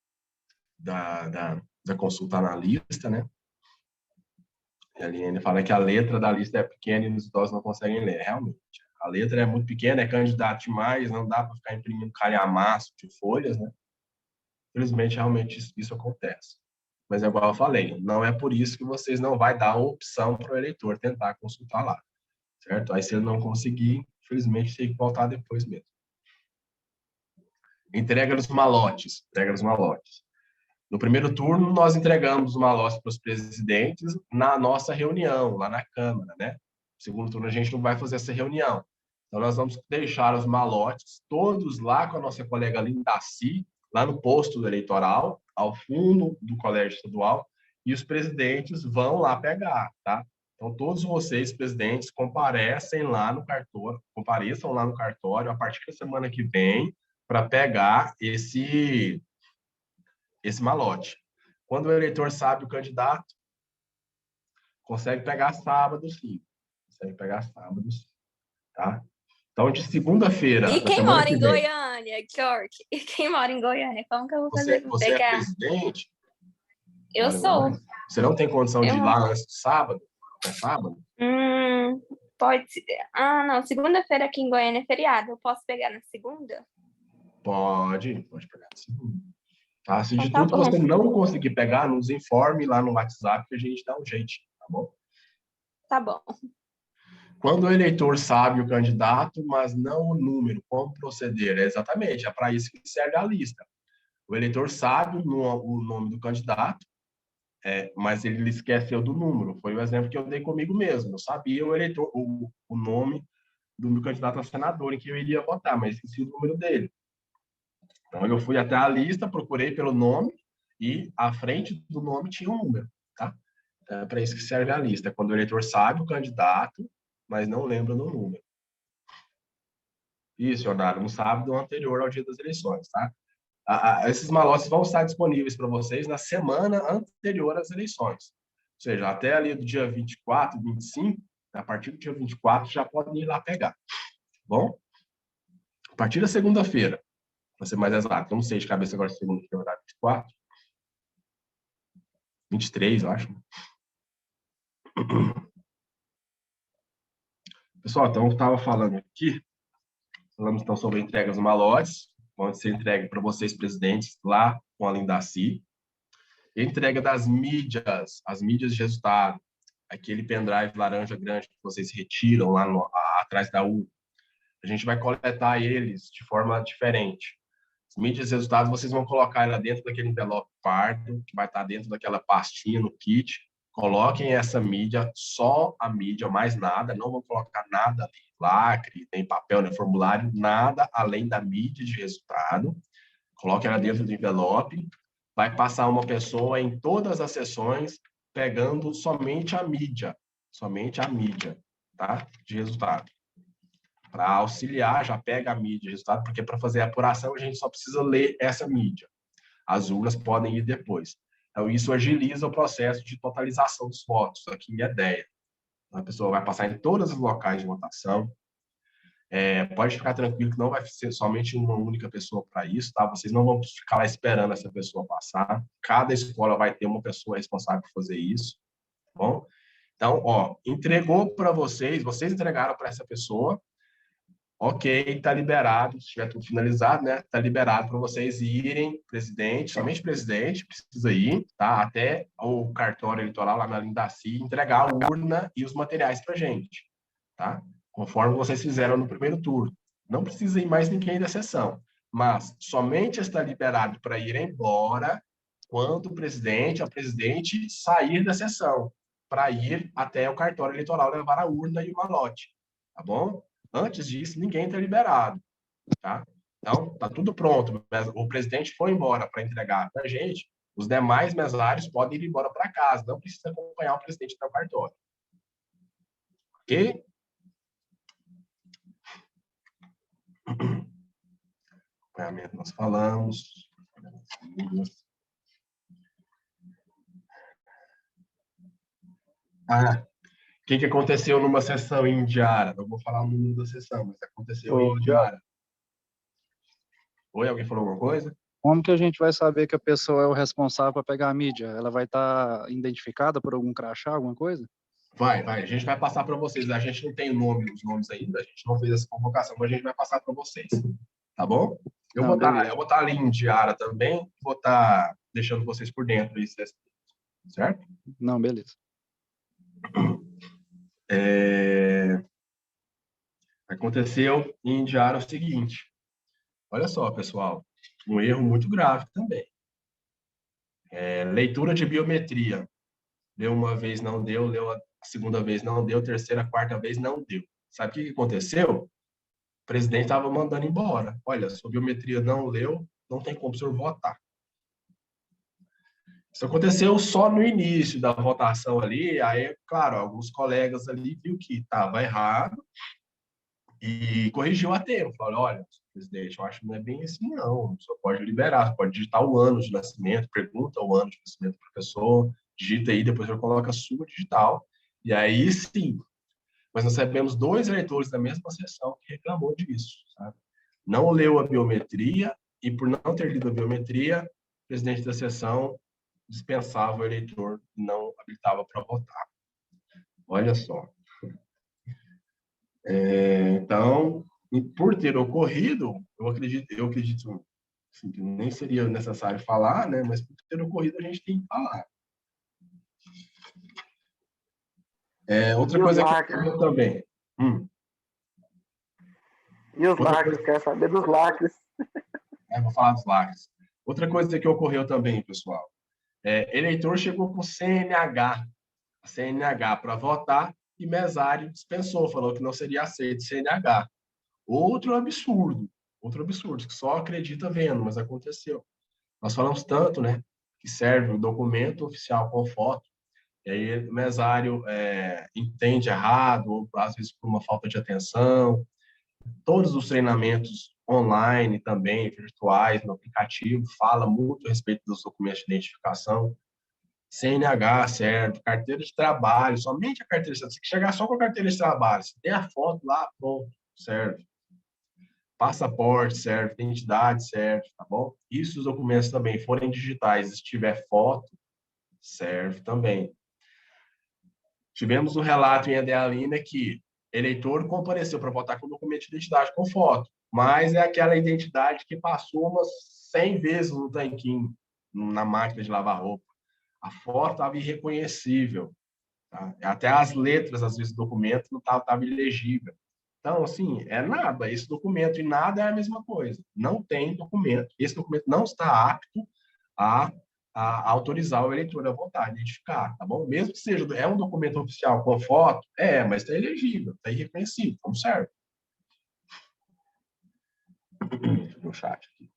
da consulta analista, né? E a Liane fala que a letra da lista é pequena e os idosos não conseguem ler. Realmente. A letra é muito pequena, é candidato demais, não dá para ficar imprimindo calhamaço de folhas, né? Infelizmente, realmente, isso acontece. Mas, igual eu falei, não é por isso que vocês não vai dar opção para o eleitor tentar consultar lá, certo? Aí, se ele não conseguir, infelizmente, tem que voltar depois mesmo. Entrega dos malotes. No primeiro turno, nós entregamos os malotes para os presidentes na nossa reunião, lá na Câmara, né? No segundo turno, a gente não vai fazer essa reunião. Então, nós vamos deixar os malotes todos lá com a nossa colega Lindaci, lá no posto eleitoral, ao fundo do colégio estadual, e os presidentes vão lá pegar, tá? Então, todos vocês, presidentes, compareçam lá no cartório a partir da semana que vem para pegar esse malote. Quando o eleitor sabe o candidato, consegue pegar sábado, sim. Tá? Então, de segunda-feira... E quem mora em Goiânia, York? E quem mora em Goiânia? Como que eu vou fazer para Você pegar? é presidente? Eu sou. Você não tem condição de ir lá antes do sábado? É sábado? Pode ser. Não. Segunda-feira aqui em Goiânia é feriado. Eu posso pegar na segunda? Pode pegar na segunda. Tá? Se de Então, tudo você não conseguir pegar, nos informe lá no WhatsApp que a gente dá um jeito, tá bom? Tá bom. Quando o eleitor sabe o candidato, mas não o número, como proceder? Exatamente, é para isso que serve a lista. O eleitor sabe o nome do candidato, mas ele esqueceu do número. Foi o exemplo que eu dei comigo mesmo. Eu sabia o nome do meu candidato a senador em que eu iria votar, mas esqueci o número dele. Então, eu fui até a lista, procurei pelo nome e à frente do nome tinha um número, tá? É para isso que serve a lista. Quando o eleitor sabe o candidato, mas não lembra do número. Isso, Leonardo, no sábado anterior ao dia das eleições, tá? Esses malotes vão estar disponíveis para vocês na semana anterior às eleições. Ou seja, até ali do dia 24, 25, a partir do dia 24, já podem ir lá pegar. Bom? A partir da segunda-feira, para ser mais exato, não sei de cabeça agora se segunda-feira vai dar 24. 23, eu acho. Pessoal, então eu estava falando aqui, falamos então sobre entregas no malotes, vão ser entregue para vocês, presidentes, lá com a Lindaci. E a entrega das mídias, as mídias de resultado, aquele pendrive laranja grande que vocês retiram lá atrás da U. A gente vai coletar eles de forma diferente. As mídias de resultados, vocês vão colocar ela dentro daquele envelope pardo, que vai estar dentro daquela pastinha no kit. Coloquem essa mídia, só a mídia, mais nada, não vão colocar nada ali, lacre, nem papel, nem formulário, nada além da mídia de resultado. Coloquem ela dentro do envelope. Vai passar uma pessoa em todas as sessões pegando somente a mídia, tá? De resultado. Para auxiliar, já pega a mídia de resultado, porque para fazer a apuração a gente só precisa ler essa mídia. As urnas podem ir depois. Então, isso agiliza o processo de totalização dos votos. Aqui é a ideia. A pessoa vai passar em todos os locais de votação, Pode ficar tranquilo que não vai ser somente uma única pessoa para isso, tá? Vocês não vão ficar lá esperando essa pessoa passar. Cada escola vai ter uma pessoa responsável por fazer isso, tá bom? Então, ó, entregou para vocês entregaram para essa pessoa, ok, está liberado, se tiver tudo finalizado, né? Está liberado para vocês irem, presidente, somente presidente, precisa ir, tá? Até o cartório eleitoral lá na Lindaci, entregar a urna e os materiais para gente, tá? Conforme vocês fizeram no primeiro turno. Não precisa ir mais ninguém da sessão, mas somente está liberado para ir embora quando o presidente, a presidente sair da sessão, para ir até o cartório eleitoral levar a urna e o malote, tá bom? Antes disso, ninguém está liberado, tá? Então, tá tudo pronto. O presidente foi embora para entregar para a gente, os demais mesários podem ir embora para casa, não precisa acompanhar o presidente até o cartório. Ok? Acompanhamento nós falamos. O que aconteceu numa sessão em Indiara? Não vou falar o número da sessão, mas aconteceu em Indiara. Oi, alguém falou alguma coisa? Como que a gente vai saber que a pessoa é o responsável para pegar a mídia? Ela vai estar identificada por algum crachá, alguma coisa? Vai. A gente vai passar para vocês. A gente não tem os nomes ainda, a gente não fez essa convocação, mas a gente vai passar para vocês. Tá bom? Eu vou estar ali em Diara também, vou estar deixando vocês por dentro, isso, certo? Não, beleza. Aconteceu em Diara o seguinte. Olha só, pessoal, um erro muito grave também. Leitura de biometria. Leu uma vez, não deu, leu a segunda vez, não deu, terceira, quarta vez, não deu. Sabe o que aconteceu? O presidente estava mandando embora. Olha, sua biometria não leu, não tem como o senhor votar. Isso aconteceu só no início da votação ali, aí, claro, alguns colegas ali viu que estava errado e corrigiu a tempo. Falou, olha, presidente, eu acho que não é bem assim, não. O senhor pode liberar, pode digitar o ano de nascimento, pergunta o ano de nascimento do professor, digita aí, depois ele coloca a sua digital, e aí sim. Mas nós recebemos 2 eleitores da mesma sessão que reclamou disso, sabe? Não leu a biometria, e por não ter lido a biometria, o presidente da sessão dispensava o eleitor e não habilitava para votar. Olha só. Então, por ter ocorrido, eu acredito assim, que nem seria necessário falar, né? Mas por ter ocorrido, a gente tem que falar. Outra coisa que eu também. E os lacres? Quero saber dos lacres. Vou falar dos lacres. Outra coisa que ocorreu também, pessoal. Eleitor chegou com CNH para votar e mesário dispensou, falou que não seria aceito CNH. Outro absurdo, que só acredita vendo, mas aconteceu. Nós falamos tanto, né, que serve o documento oficial com foto, e aí o mesário entende errado, ou às vezes por uma falta de atenção. Todos os treinamentos online também, virtuais, no aplicativo, fala muito a respeito dos documentos de identificação. CNH serve, carteira de trabalho, somente a carteira de trabalho. Se chegar só com a carteira de trabalho, se tem a foto lá, pronto, serve. Passaporte serve, identidade serve, tá bom? E se os documentos também forem digitais, se tiver foto, serve também. Tivemos um relato em Adealina que eleitor compareceu para votar com documento de identidade com foto, mas é aquela identidade que passou umas 100 vezes no tanquinho, na máquina de lavar roupa. A foto estava irreconhecível. Tá? Até as letras, às vezes, do documento não estava ilegível. Então, assim, nada. Esse documento e nada é a mesma coisa. Não tem documento. Esse documento não está apto a autorizar o eleitor a votar, a identificar, tá bom? Mesmo que seja um documento oficial com foto, mas está ilegível, está irreconhecível, então serve. Deixa eu ver o chat aqui.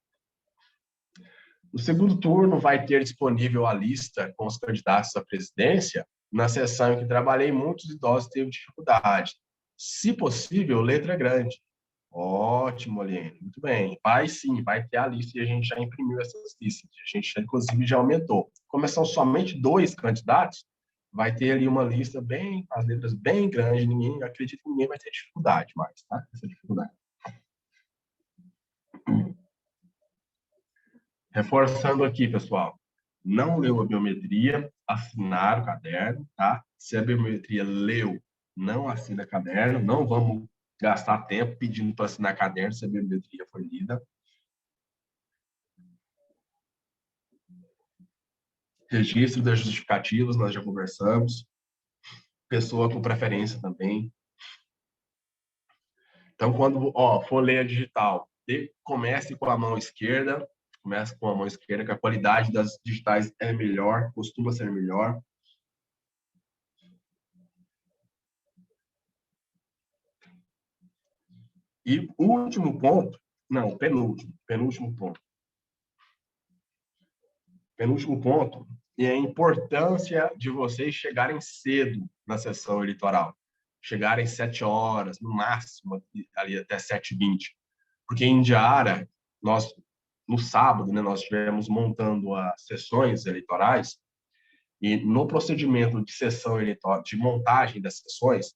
No segundo turno, vai ter disponível a lista com os candidatos à presidência. Na sessão em que trabalhei, muitos idosos teve dificuldade. Se possível, letra grande. Ótimo, Aliene. Muito bem. Vai sim, vai ter a lista e a gente já imprimiu essas listas. A gente, inclusive, já aumentou. Como são somente 2 candidatos, vai ter ali uma lista bem, as letras bem grandes, ninguém, acredito que ninguém vai ter dificuldade mais, tá? Essa dificuldade. Reforçando aqui, pessoal, não leu a biometria, assinar o caderno, tá? Se a biometria leu, não assina caderno, não vamos gastar tempo pedindo para assinar caderno se a biometria foi lida. Registro das justificativas, nós já conversamos. Pessoa com preferência também. Então, quando for ler a digital, comece com a mão esquerda, que a qualidade das digitais é melhor, costuma ser melhor. E o último ponto, não, penúltimo ponto. Penúltimo ponto é a importância de vocês chegarem cedo na sessão eleitoral. Chegarem 7 horas, no máximo, ali até 7h20. Porque em Indiara, no sábado, né, nós estivemos montando as sessões eleitorais, e no procedimento de sessão eleitoral, de montagem das sessões,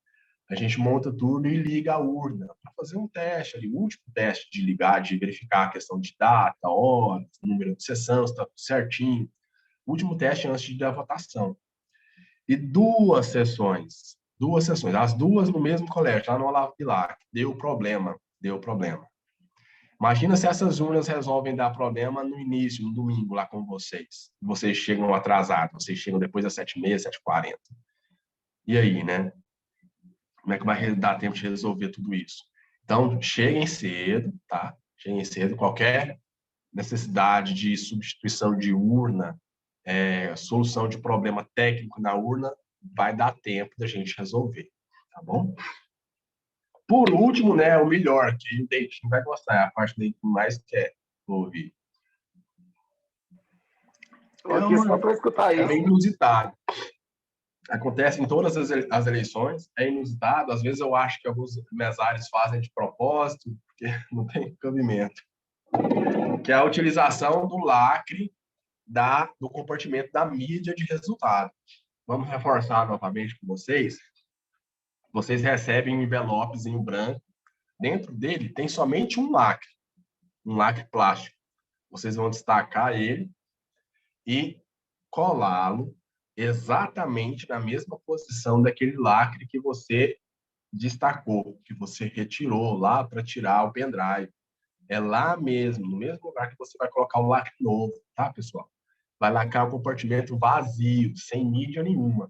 a gente monta tudo e liga a urna para fazer um teste ali, o último teste de ligar, de verificar a questão de data, hora, número de sessão, se está tudo certinho. O último teste antes da votação. E duas sessões, as duas no mesmo colégio, lá no Olavo Bilac, deu problema. Imagina se essas urnas resolvem dar problema no início, no domingo, lá com vocês. Vocês chegam atrasados, vocês chegam depois das 7h30, 7h40. E aí, né? Como é que vai dar tempo de resolver tudo isso? Então, cheguem cedo, tá? Cheguem cedo. Qualquer necessidade de substituição de urna, solução de problema técnico na urna, vai dar tempo da gente resolver, tá bom? Por último, né, o melhor, que o Deitinho vai gostar, é a parte que mais quer ouvir. Só para escutar isso. É bem inusitado. Acontece em todas as eleições, é inusitado. Às vezes eu acho que alguns mesários fazem de propósito, porque não tem cabimento. Que é a utilização do lacre do compartimento da mídia de resultado. Vamos reforçar novamente com vocês. Vocês recebem um envelopezinho branco. Dentro dele tem somente um lacre plástico. Vocês vão destacar ele e colá-lo exatamente na mesma posição daquele lacre que você destacou, que você retirou lá para tirar o pendrive. É lá mesmo, no mesmo lugar que você vai colocar o lacre novo, tá, pessoal? Vai lacrar o compartimento vazio, sem mídia nenhuma.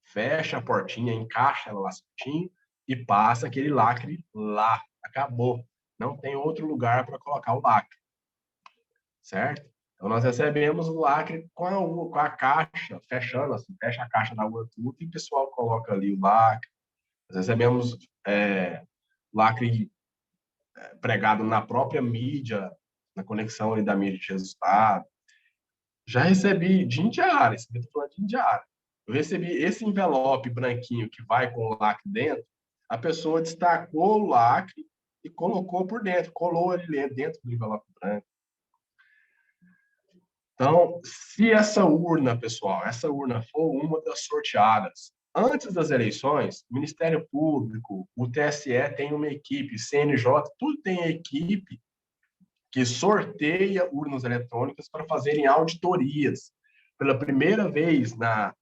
Fecha a portinha, encaixa ela lá certinho e passa aquele lacre lá. Acabou. Não tem outro lugar para colocar o lacre. Certo? Então, nós recebemos o lacre com a caixa, fechando, assim, fecha a caixa da urna tudo e o pessoal coloca ali o lacre. Nós recebemos lacre pregado na própria mídia, na conexão ali da mídia de resultado. Já recebi de Indiara, esse aqui eu tô falando de Indiara. Eu recebi esse envelope branquinho que vai com o lacre dentro, a pessoa destacou o lacre e colocou por dentro, colou ele dentro do envelope branco. Então, se essa urna, pessoal, for uma das sorteadas antes das eleições, o Ministério Público, o TSE tem uma equipe, CNJ, tudo tem equipe que sorteia urnas eletrônicas para fazerem auditorias. Pela primeira vez na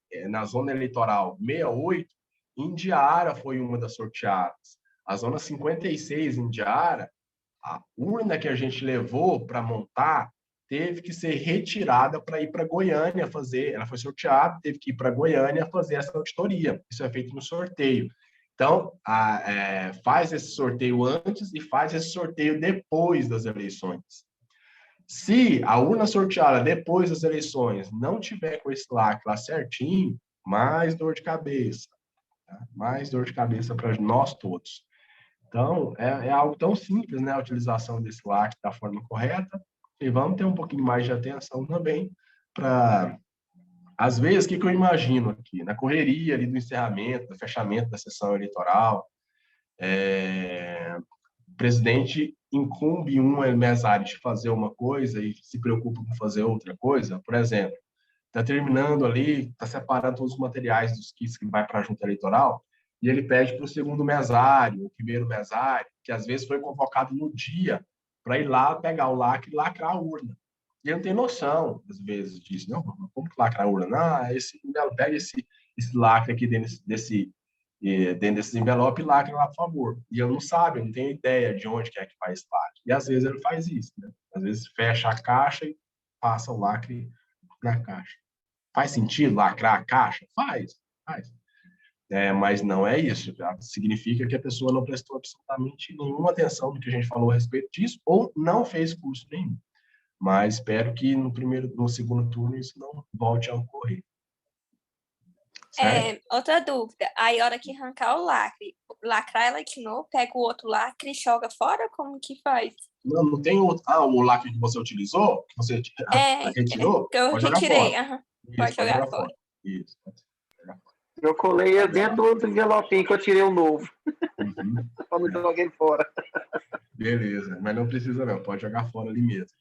zona eleitoral 68, Indiara foi uma das sorteadas. A zona 56, Indiara, a urna que a gente levou para montar teve que ser retirada para ir para Goiânia fazer. Ela foi sorteada, teve que ir para Goiânia fazer essa auditoria. Isso é feito no sorteio. Então, faz esse sorteio antes e faz esse sorteio depois das eleições. Se a urna sorteada depois das eleições não tiver com esse lacre lá certinho, mais dor de cabeça. Tá? Mais dor de cabeça para nós todos. Então, é algo tão simples, né? A utilização desse lacre da forma correta. E vamos ter um pouquinho mais de atenção também para... Às vezes, o que eu imagino aqui? Na correria ali do encerramento, do fechamento da sessão eleitoral, o presidente incumbe um mesário de fazer uma coisa e se preocupa com fazer outra coisa. Por exemplo, está terminando ali, está separando todos os materiais dos kits que vai para a junta eleitoral, e ele pede para o segundo mesário, o primeiro mesário, que às vezes foi convocado no dia, para ir lá pegar o lacre e lacrar a urna. E ele não tem noção, às vezes, disso. Não, como que lacrar a urna? Não, pega esse lacre aqui dentro desses envelopes e lacra lá, por favor. E ele não sabe, não tem ideia de onde que é que faz lacre. E às vezes ele faz isso, né? Às vezes fecha a caixa e passa o lacre na caixa. Faz sentido lacrar a caixa? Faz. Mas não é isso. Significa que a pessoa não prestou absolutamente nenhuma atenção no que a gente falou a respeito disso ou não fez curso nenhum. Mas espero que no segundo turno isso não volte a ocorrer. Outra dúvida. Aí, a hora que arrancar o lacre, lacrar ela de novo, pega o outro lacre e joga fora? Como que faz? Não tem outro. O lacre que você utilizou, que você retirou, que eu pode jogar retirei. fora. Pode jogar fora. Isso. Eu colei dentro do outro envelopinho que eu tirei o novo. Para não jogar ele fora. Beleza, mas não precisa não, pode jogar fora ali mesmo.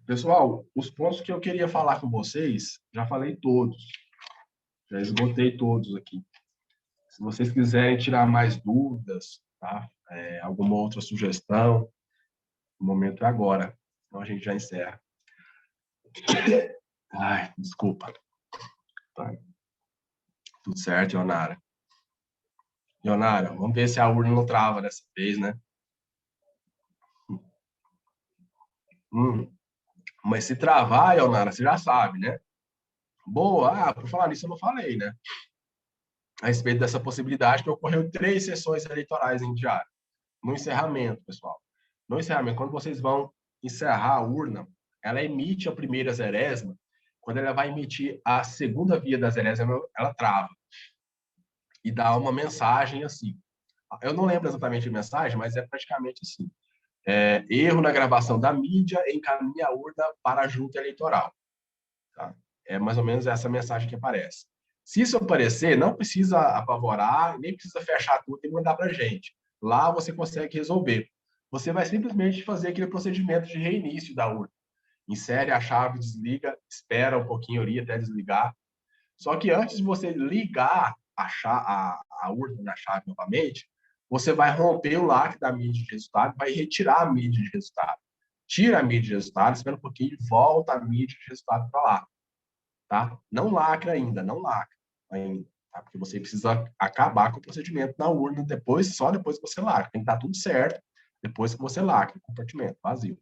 Pessoal, os pontos que eu queria falar com vocês, já falei todos. Já esgotei todos aqui. Se vocês quiserem tirar mais dúvidas, tá? Alguma outra sugestão, o momento é agora. Então a gente já encerra. Ai, desculpa. Tá. Tudo certo, Ionara? Ionara, vamos ver se a urna não trava dessa vez, né? Mas se travar, Ionara, você já sabe, né? Boa, por falar nisso eu não falei, né? A respeito dessa possibilidade que ocorreu 3 sessões eleitorais em diário. No encerramento, pessoal. No encerramento, quando vocês vão encerrar a urna, ela emite a primeira zerésima. Quando ela vai emitir a segunda via da zerésima, ela trava. E dá uma mensagem assim. Eu não lembro exatamente a mensagem, mas é praticamente assim. Erro na gravação da mídia, encaminha a urna para a junta eleitoral. Tá? É mais ou menos essa mensagem que aparece. Se isso aparecer, não precisa apavorar, nem precisa fechar tudo e mandar para a gente. Lá você consegue resolver. Você vai simplesmente fazer aquele procedimento de reinício da urna. Insere a chave, desliga, espera um pouquinho ali até desligar. Só que antes de você ligar a urna na chave novamente, você vai romper o lacre da mídia de resultado, vai retirar a mídia de resultado. Tira a mídia de resultado, espera um pouquinho e volta a mídia de resultado para lá. Tá? Não lacra ainda, tá? Porque você precisa acabar com o procedimento na urna só depois que você lacra. Tem que estar tudo certo depois que você lacra o compartimento vazio.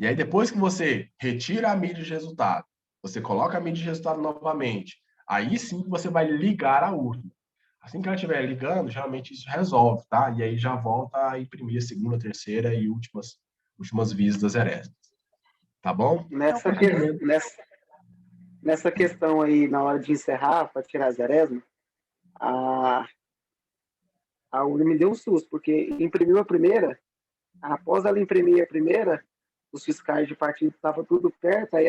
E aí, depois que você retira a mídia de resultado, você coloca a mídia de resultado novamente, aí sim que você vai ligar a urna. Assim que ela estiver ligando, geralmente isso resolve, tá? E aí já volta a imprimir a segunda, terceira e últimas vias das herésias. Tá bom? Nessa questão aí, na hora de encerrar, para tirar as herésimas, a urna me deu um susto, porque imprimiu a primeira, após ela imprimir a primeira, os fiscais de partido estavam tudo perto, aí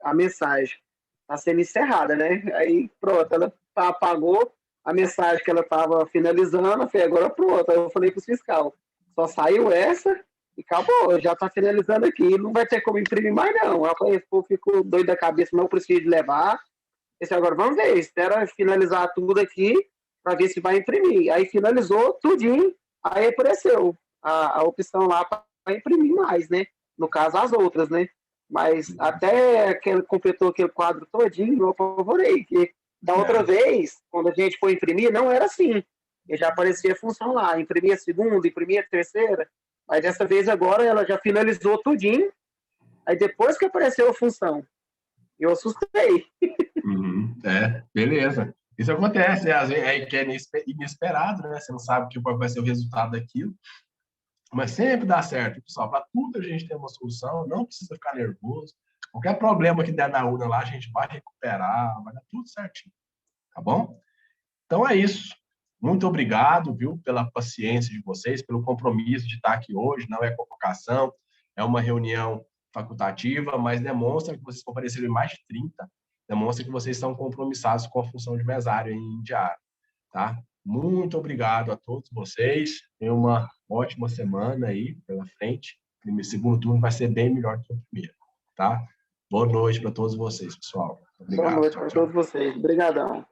a mensagem está sendo encerrada, né? Aí pronto, ela apagou a mensagem que ela estava finalizando, eu falei, agora pronto. Aí eu falei para o fiscal, só saiu essa e acabou, já está finalizando aqui, não vai ter como imprimir mais não. Eu falei, pô, fico doido da cabeça, não preciso levar. Eu disse, agora vamos ver, espera finalizar tudo aqui para ver se vai imprimir. Aí finalizou tudinho, aí apareceu a opção lá para imprimir mais, né? No caso, as outras, né? Mas até que ele completou aquele quadro todinho, eu apavorei, que da outra vez, quando a gente foi imprimir, não era assim. E já aparecia a função lá, imprimia a segunda, imprimia a terceira, mas dessa vez agora ela já finalizou tudinho, aí depois que apareceu a função, eu assustei. Beleza. Isso acontece, né? Às vezes que é inesperado, né? Você não sabe qual vai ser o resultado daquilo. Mas sempre dá certo, pessoal. Para tudo a gente tem uma solução, não precisa ficar nervoso. Qualquer problema que der na urna lá, a gente vai recuperar, vai dar tudo certinho. Tá bom? Então é isso. Muito obrigado, viu, pela paciência de vocês, pelo compromisso de estar aqui hoje. Não é convocação, é uma reunião facultativa, mas demonstra que vocês compareceram em mais de 30. Demonstra que vocês estão compromissados com a função de mesário em diário. Tá? Muito obrigado a todos vocês. Tenham uma ótima semana aí pela frente. O segundo turno vai ser bem melhor que o primeiro, tá? Boa noite para todos vocês, pessoal. Obrigado. Boa noite para todos vocês. Obrigadão.